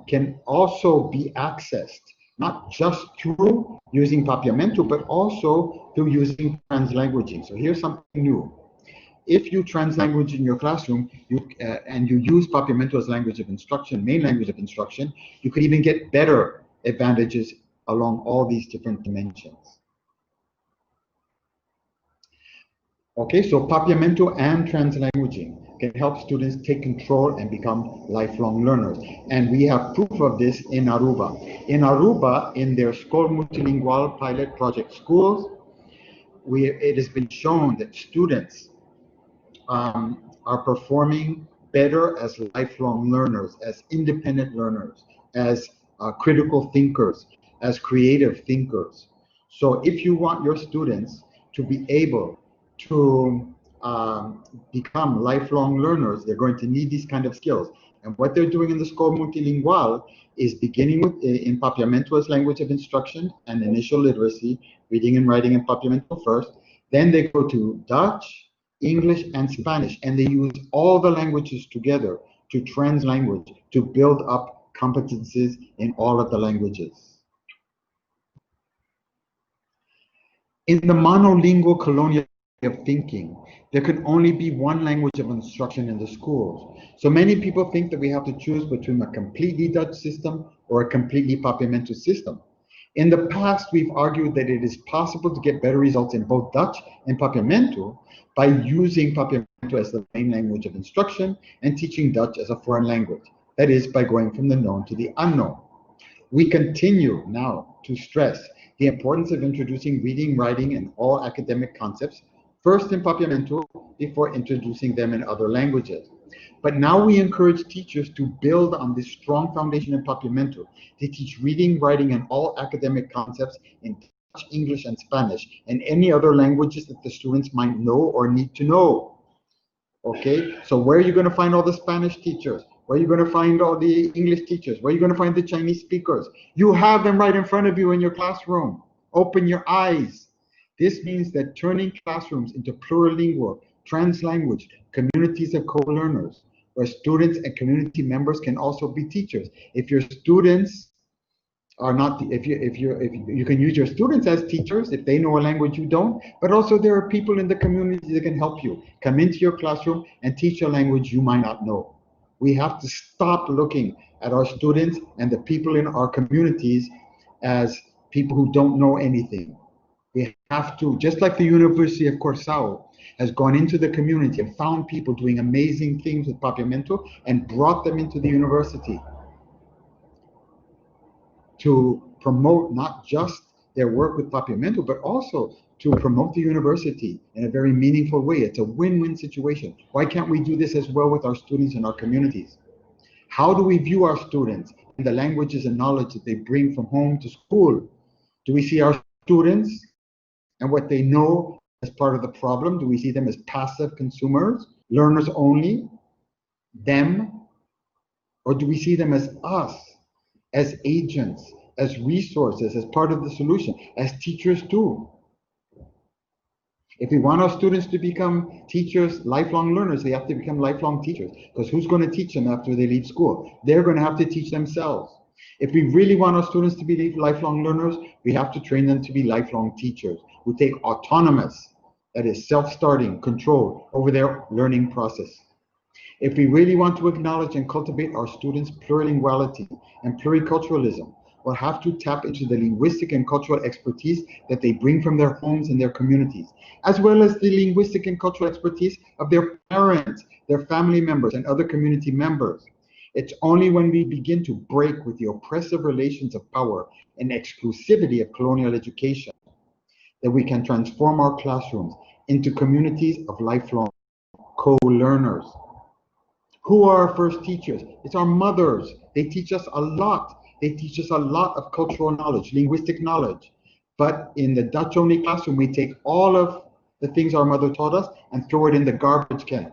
can also be accessed, not just through using papiamento, but also through using translanguaging. So here's something new. If you translanguage in your classroom and you use papiamento as language of instruction, main language of instruction, you could even get better advantages along all these different dimensions. Okay, so papiamento and translanguaging can help students take control and become lifelong learners. And we have proof of this in Aruba. In Aruba, in their School Multilingual pilot project schools, it has been shown that students are performing better as lifelong learners, as independent learners, as critical thinkers, as creative thinkers. So if you want your students to be able to become lifelong learners, they're going to need these kind of skills. And what they're doing in the School Multilingual is beginning with in papiamento as language of instruction and initial literacy, reading and writing in papiamento first. Then they go to Dutch, English, and Spanish, and they use all the languages together to translanguage, to build up competencies in all of the languages. In the monolingual colonial way of thinking, there can only be one language of instruction in the schools. So many people think that we have to choose between a completely Dutch system or a completely papiamento system. In the past, we've argued that it is possible to get better results in both Dutch and Papiamento by using Papiamento as the main language of instruction and teaching Dutch as a foreign language. That is, by going from the known to the unknown. We continue now to stress the importance of introducing reading, writing, and all academic concepts, first in Papiamento before introducing them in other languages. But now we encourage teachers to build on this strong foundation in Papiamento to teach reading, writing, and all academic concepts in Dutch, English, and Spanish, and any other languages that the students might know or need to know. Okay, so where are you going to find all the Spanish teachers? Where are you going to find all the English teachers? Where are you going to find the Chinese speakers? You have them right in front of you in your classroom. Open your eyes. This means that turning classrooms into plurilingual, trans-language communities of co-learners, where students and community members can also be teachers. If your students are not, if you can use your students as teachers if they know a language you don't, but also there are people in the community that can help you come into your classroom and teach a language you might not know. We have to stop looking at our students and the people in our communities as people who don't know anything. We have to, just like the University of Curaçao has gone into the community and found people doing amazing things with Papiamento and brought them into the university to promote not just their work with Papiamento, but also to promote the university in a very meaningful way. It's a win-win situation. Why can't we do this as well with our students in our communities? How do we view our students and the languages and knowledge that they bring from home to school? Do we see our students and what they know as part of the problem? Do we see them as passive consumers, learners only, them? Or do we see them as us, as agents, as resources, as part of the solution, as teachers do? If we want our students to become teachers, lifelong learners, they have to become lifelong teachers, because who's going to teach them after they leave school? They're going to have to teach themselves. If we really want our students to be lifelong learners, we have to train them to be lifelong teachers who take autonomous, that is self-starting, control over their learning process. If we really want to acknowledge and cultivate our students' plurilinguality and pluriculturalism, we'll have to tap into the linguistic and cultural expertise that they bring from their homes and their communities, as well as the linguistic and cultural expertise of their parents, their family members, and other community members. It's only when we begin to break with the oppressive relations of power and exclusivity of colonial education that we can transform our classrooms into communities of lifelong co-learners. Who are our first teachers? It's our mothers. They teach us a lot. They teach us a lot of cultural knowledge, linguistic knowledge. But in the Dutch-only classroom, we take all of the things our mother taught us and throw it in the garbage can.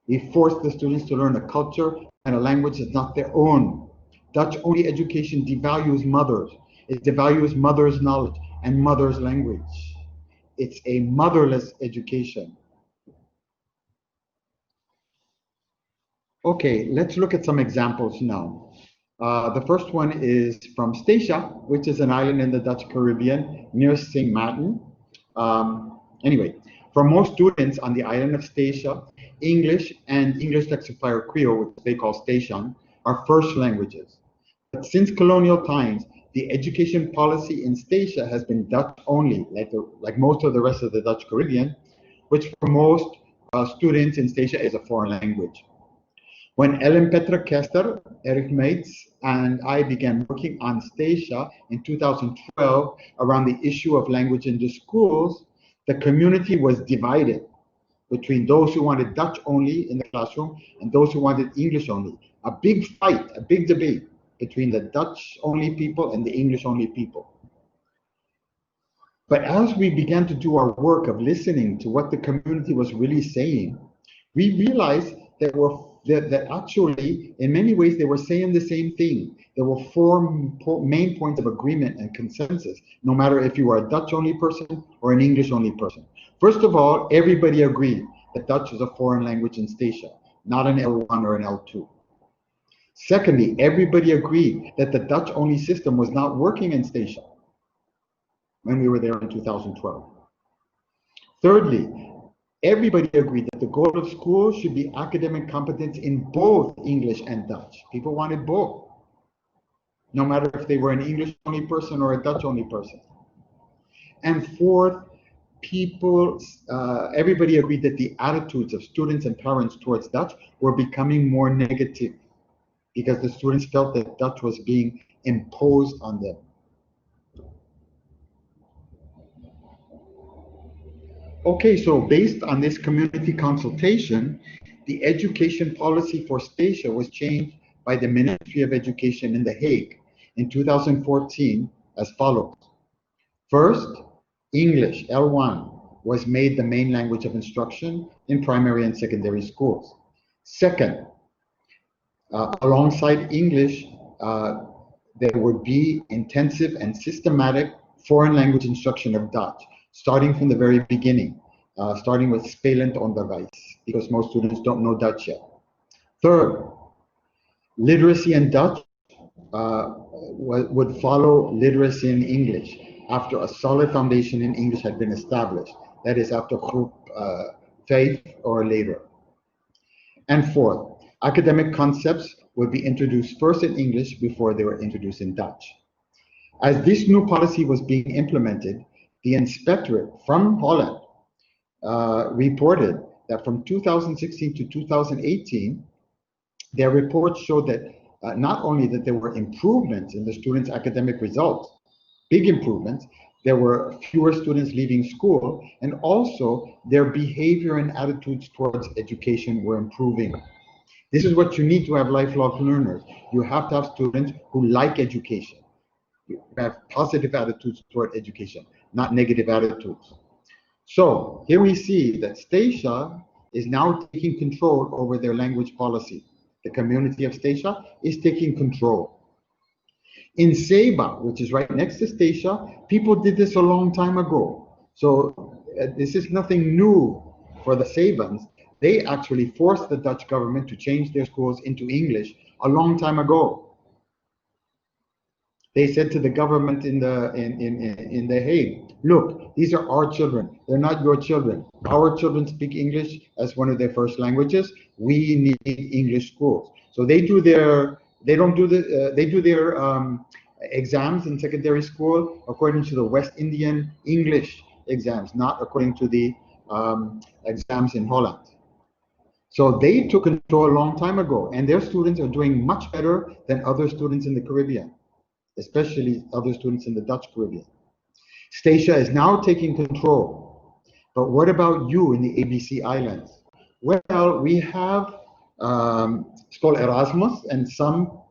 We force the students to learn a culture and a language that's not their own. Dutch-only education devalues mothers. It devalues mother's knowledge and mother's language. It's a motherless education. Okay, let's look at some examples now. The first one is from Statia, which is an island in the Dutch Caribbean near St. Martin. Anyway, for most students on the island of Statia, English and English lexifier Creole, which they call Station, are first languages. But since colonial times, the education policy in Statia has been Dutch only, like most of the rest of the Dutch Caribbean, which for most students in Statia is a foreign language. When Ellen Petra Kester, Eric Mates, and I began working on Statia in 2012 around the issue of language in the schools, the community was divided between those who wanted Dutch only in the classroom and those who wanted English only. A big fight, a big debate between the Dutch only people and the English only people. But as we began to do our work of listening to what the community was really saying, we realized that actually, in many ways, they were saying the same thing. There were four main points of agreement and consensus, no matter if you are a Dutch-only person or an English-only person. First of all, everybody agreed that Dutch is a foreign language in Statia, not an L1 or an L2. Secondly, everybody agreed that the Dutch-only system was not working in Statia when we were there in 2012. Thirdly, everybody agreed that the goal of school should be academic competence in both English and Dutch. People wanted both. no matter if they were an English only person or a Dutch only person. And fourth, everybody agreed that the attitudes of students and parents towards Dutch were becoming more negative because the students felt that Dutch was being imposed on them. Okay, so based on this community consultation, the education policy for Statia was changed by the Ministry of Education in The Hague in 2014 as follows. First, English, L1, was made the main language of instruction in primary and secondary schools. Second, alongside English, there would be intensive and systematic foreign language instruction of Dutch, starting from the very beginning, starting with spelend onderwijs, because most students don't know Dutch yet. Third, literacy in Dutch would follow literacy in English after a solid foundation in English had been established, that is after groep 5 or later. And fourth, academic concepts would be introduced first in English before they were introduced in Dutch. As this new policy was being implemented, the inspectorate from Holland reported that from 2016 to 2018, their reports showed that not only that there were improvements in the students' academic results, big improvements, there were fewer students leaving school, and also their behavior and attitudes towards education were improving. This is what you need to have lifelong learners. You have to have students who like education, who have positive attitudes toward education, not negative attitudes. So here we see that Statia is now taking control over their language policy. The community of Statia is taking control. In Ceiba, which is right next to Statia, people did this a long time ago. So this is nothing new for the Ceibans. They actually forced the Dutch government to change their schools into English a long time ago. They said to the government in The Hague, look, these are our children. They're not your children. Our children speak English as one of their first languages. We need English schools. So they do their exams in secondary school according to the West Indian English exams, not according to the exams in Holland. So they took control a long time ago, and their students are doing much better than other students in the Caribbean, especially other students in the Dutch Caribbean. Statia is now taking control. But what about you in the ABC Islands? Well, we have School Erasmus and some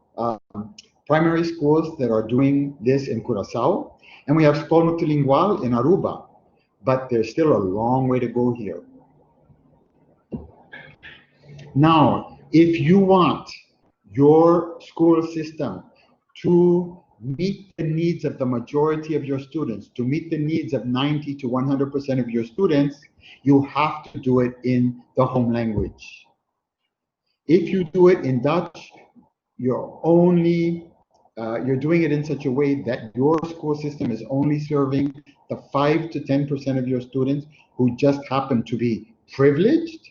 primary schools that are doing this in Curaçao, and we have School Multilingual in Aruba, but there's still a long way to go here. Now, if you want your school system to meet the needs of the majority of your students, to meet the needs of 90 to 100% of your students, you have to do it in the home language. If you do it in Dutch, you're doing it in such a way that your school system is only serving the 5 to 10% of your students who just happen to be privileged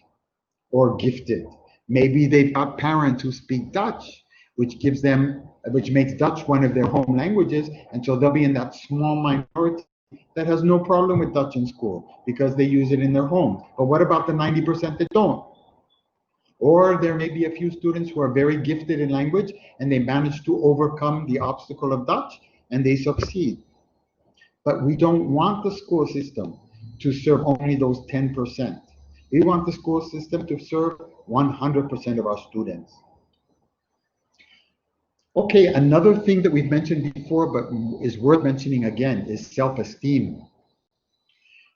or gifted. Maybe they've got parents who speak Dutch, which makes Dutch one of their home languages, and so they'll be in that small minority that has no problem with Dutch in school because they use it in their home. But what about the 90% that don't? Or there may be a few students who are very gifted in language and they manage to overcome the obstacle of Dutch and they succeed. But we don't want the school system to serve only those 10%. We want the school system to serve 100% of our students. Okay, another thing that we've mentioned before but is worth mentioning again is self-esteem.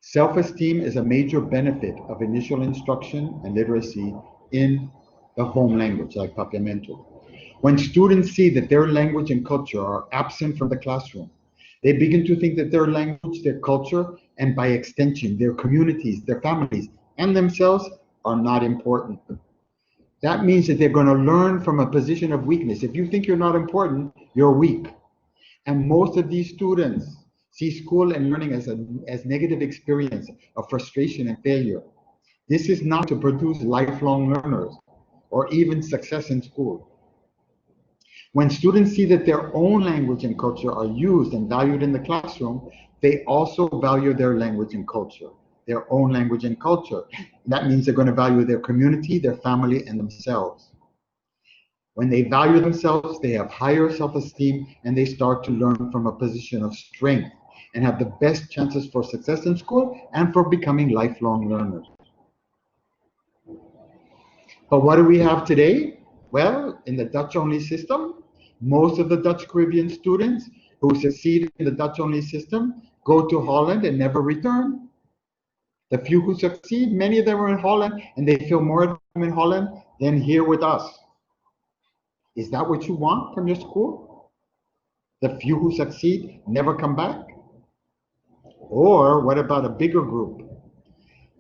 Self-esteem is a major benefit of initial instruction and literacy in the home language, like Papiamento. When students see that their language and culture are absent from the classroom, they begin to think that their language, their culture, and by extension, their communities, their families, and themselves are not important. That means that they're going to learn from a position of weakness. If you think you're not important, you're weak. And most of these students see school and learning as negative experience of frustration and failure. This is not to produce lifelong learners or even success in school. When students see that their own language and culture are used and valued in the classroom, they also value their language and culture, their own language and culture. That means they're going to value their community, their family, and themselves. When they value themselves, they have higher self-esteem and they start to learn from a position of strength and have the best chances for success in school and for becoming lifelong learners. But what do we have today? Well, in the Dutch-only system, most of the Dutch Caribbean students who succeed in the Dutch-only system go to Holland and never return. The few who succeed, many of them are in Holland and they feel more at home in Holland than here with us. Is that what you want from your school? The few who succeed never come back? Or what about a bigger group?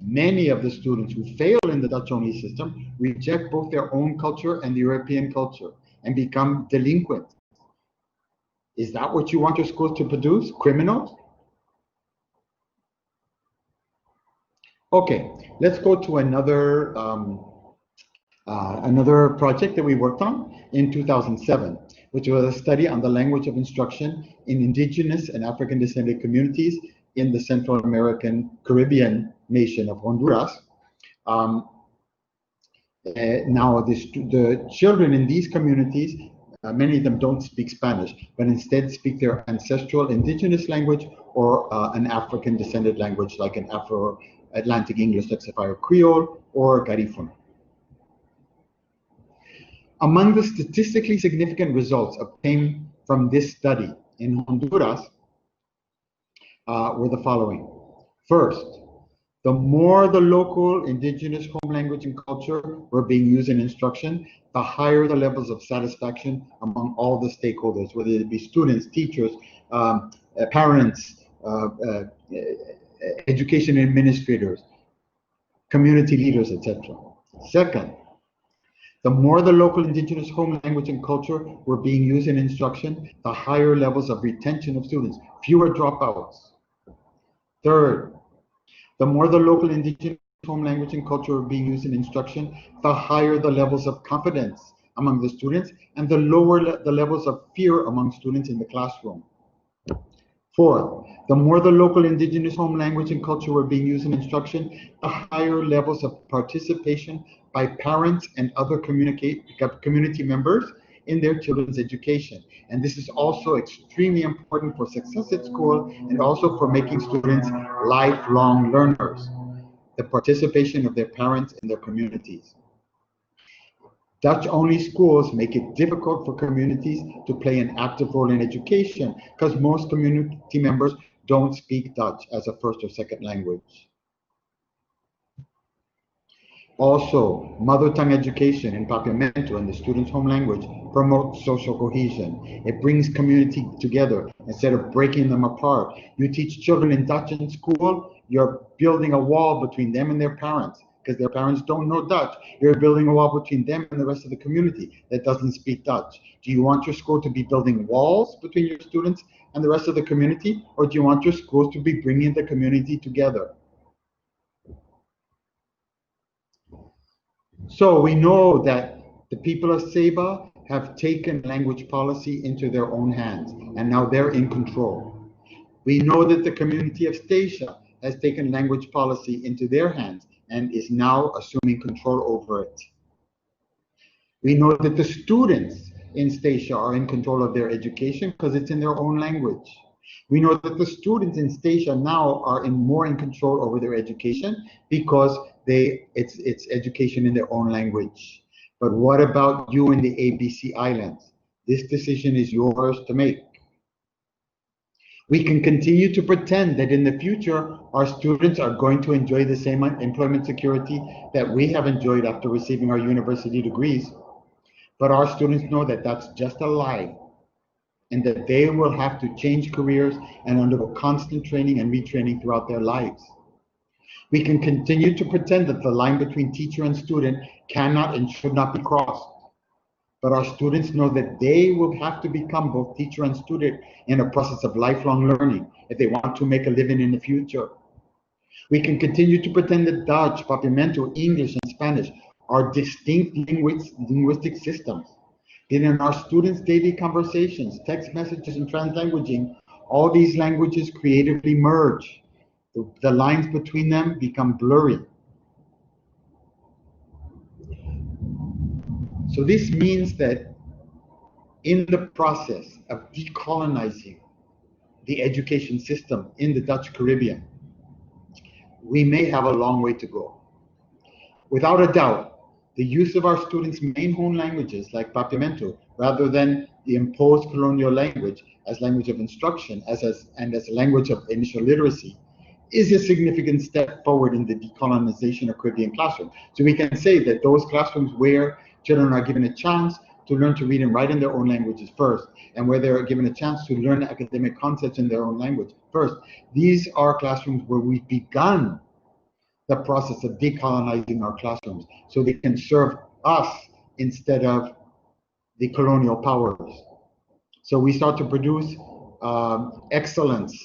Many of the students who fail in the Dutch-only system reject both their own culture and the European culture and become delinquent. Is that what you want your schools to produce? Criminals? Okay, let's go to another project that we worked on in 2007, which was a study on the language of instruction in Indigenous and African descended communities in the Central American Caribbean nation of Honduras. Now, the children in these communities, many of them don't speak Spanish, but instead speak their ancestral indigenous language or an African descended language like an Afro-Atlantic English, like Sapphire Creole or Garifuna. Among the statistically significant results obtained from this study in Honduras were the following. First, the more the local indigenous home language and culture were being used in instruction, the higher the levels of satisfaction among all the stakeholders, whether it be students, teachers, parents, education administrators, community leaders, etc. Second, the more the local indigenous home language and culture were being used in instruction, the higher levels of retention of students, fewer dropouts. Third, the more the local indigenous home language and culture were being used in instruction, the higher the levels of confidence among the students and the lower the levels of fear among students in the classroom. Fourth, the more the local indigenous home language and culture were being used in instruction, the higher levels of participation by parents and other community members in their children's education. And this is also extremely important for success at school and also for making students lifelong learners, the participation of their parents in their communities. Dutch-only schools make it difficult for communities to play an active role in education because most community members don't speak Dutch as a first or second language. Also, mother tongue education in Papiamento and the student's home language promotes social cohesion. It brings community together instead of breaking them apart. You teach children in Dutch in school, you're building a wall between them and their parents because their parents don't know Dutch. You're building a wall between them and the rest of the community that doesn't speak Dutch. Do you want your school to be building walls between your students and the rest of the community, or do you want your schools to be bringing the community together? So we know that the people of Ceiba have taken language policy into their own hands, and now they're in control. We know that the community of Statia has taken language policy into their hands and is now assuming control over it. We know that the students in Statia are in control of their education because it's in their own language. We know that the students in Statia now are more in control over their education because it's education in their own language. But what about you in the ABC Islands? This decision is yours to make. We can continue to pretend that in the future, our students are going to enjoy the same employment security that we have enjoyed after receiving our university degrees. But our students know that that's just a lie and that they will have to change careers and undergo constant training and retraining throughout their lives. We can continue to pretend that the line between teacher and student cannot and should not be crossed. But our students know that they will have to become both teacher and student in a process of lifelong learning if they want to make a living in the future. We can continue to pretend that Dutch, Papiamento, English, and Spanish are distinct linguistic systems. In our students' daily conversations, text messages, and translanguaging, all these languages creatively merge. The lines between them become blurry. So this means that in the process of decolonizing the education system in the Dutch Caribbean, we may have a long way to go. Without a doubt, the use of our students' main home languages like Papiamento, rather than the imposed colonial language as language of instruction and as a language of initial literacy, is a significant step forward in the decolonization of Caribbean classrooms. So we can say that those classrooms where children are given a chance to learn to read and write in their own languages first, and where they're given a chance to learn academic concepts in their own language first, these are classrooms where we've begun the process of decolonizing our classrooms so they can serve us instead of the colonial powers. So we start to produce excellence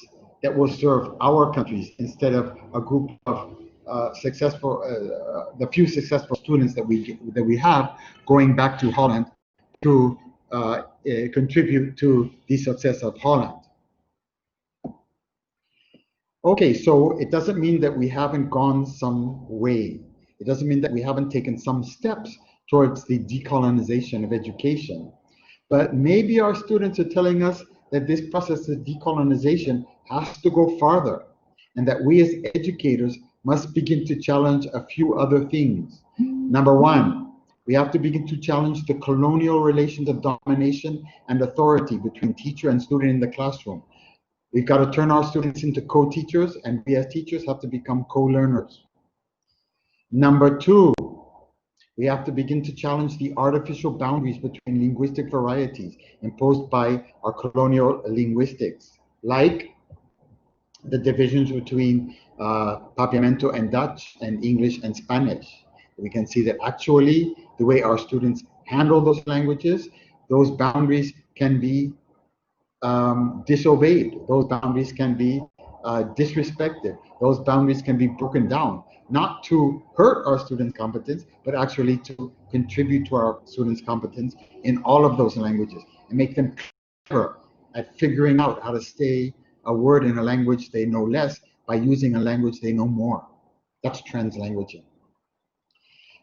that will serve our countries instead of a group of the few successful students that we have going back to Holland to contribute to the success of Holland. Okay, so it doesn't mean that we haven't gone some way. It doesn't mean that we haven't taken some steps towards the decolonization of education. But maybe our students are telling us that this process of decolonization has to go farther, and that we as educators must begin to challenge a few other things. Number one, we have to begin to challenge the colonial relations of domination and authority between teacher and student in the classroom. We've got to turn our students into co-teachers, and we as teachers have to become co-learners. Number two, we have to begin to challenge the artificial boundaries between linguistic varieties imposed by our colonial linguistics, like the divisions between Papiamento and Dutch and English and Spanish. We can see that actually the way our students handle those languages, those boundaries can be disobeyed. Those boundaries can be disrespected. Those boundaries can be broken down, not to hurt our students' competence, but actually to contribute to our students' competence in all of those languages and make them clever at figuring out how to say a word in a language they know less by using a language they know more. That's translanguaging.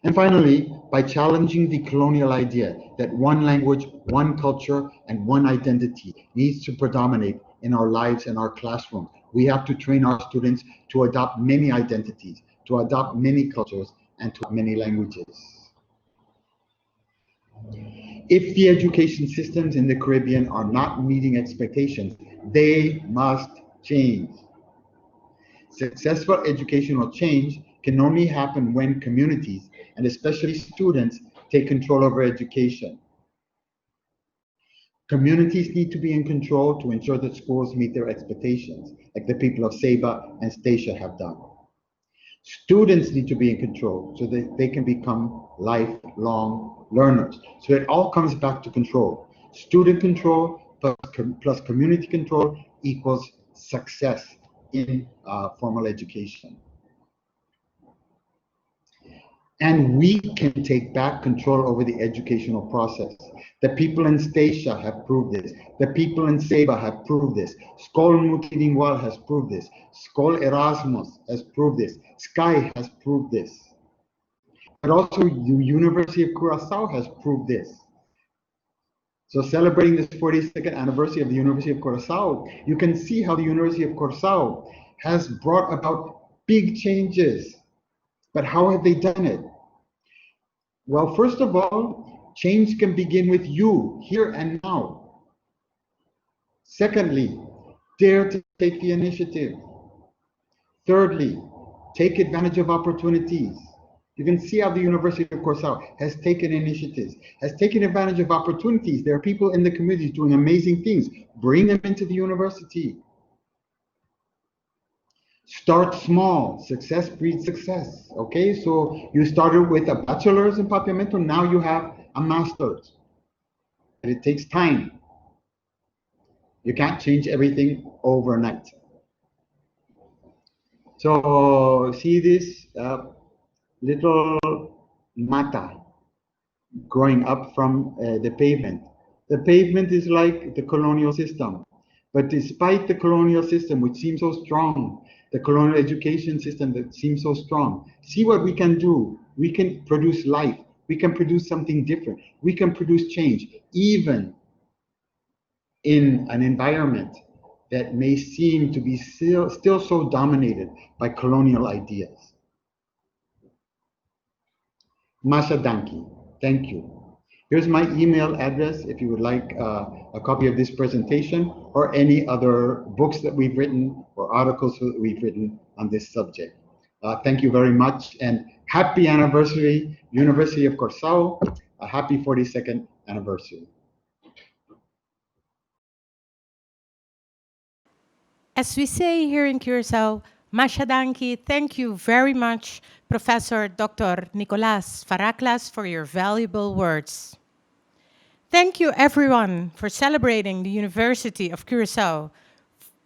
And finally, by challenging the colonial idea that one language, one culture, and one identity needs to predominate in our lives and our classrooms, we have to train our students to adopt many identities, to adopt many cultures, and to many languages. If the education systems in the Caribbean are not meeting expectations, they must change. Successful educational change can only happen when communities, and especially students, take control over education. Communities need to be in control to ensure that schools meet their expectations, like the people of Saba and Statia have done. Students need to be in control so that they can become lifelong learners. So it all comes back to control. Student control plus community control equals success in formal education. And we can take back control over the educational process. The people in Statia have proved this. The people in Saba have proved this. Skol Multilingual has proved this. Skol Erasmus has proved this. Sky has proved this. But also the University of Curacao has proved this. So celebrating this 42nd anniversary of the University of Curacao, you can see how the University of Curacao has brought about big changes. But how have they done it? Well, first of all, change can begin with you, here and now. Secondly, dare to take the initiative. Thirdly, take advantage of opportunities. You can see how the University of Curacao has taken initiatives, has taken advantage of opportunities. There are people in the community doing amazing things. Bring them into the university. Start small. Success breeds success. Okay, so you started with a bachelor's in Papiamento, now you have a master's. And it takes time. You can't change everything overnight. So see this little mata. growing up from the pavement. The pavement is like the colonial system. But despite the colonial system, which seems so strong, the colonial education system that seems so strong, see what we can do. We can produce life. We can produce something different. We can produce change, even in an environment that may seem to be still so dominated by colonial ideas. Masha Danki, thank you. Here's my email address if you would like a copy of this presentation or any other books that we've written or articles that we've written on this subject. Thank you very much and happy anniversary, University of Curaçao. A happy 42nd anniversary. As we say here in Curacao, Mashadanki, thank you very much, Professor Dr. Nicolas Farraklas, for your valuable words. Thank you, everyone, for celebrating the University of Curacao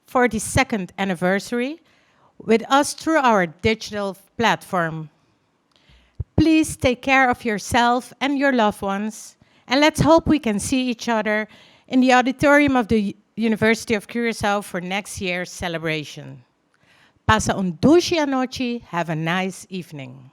42nd anniversary with us through our digital platform. Please take care of yourself and your loved ones, and let's hope we can see each other in the auditorium of the University of Curacao for next year's celebration. Pasa un dulce anoche. Have a nice evening.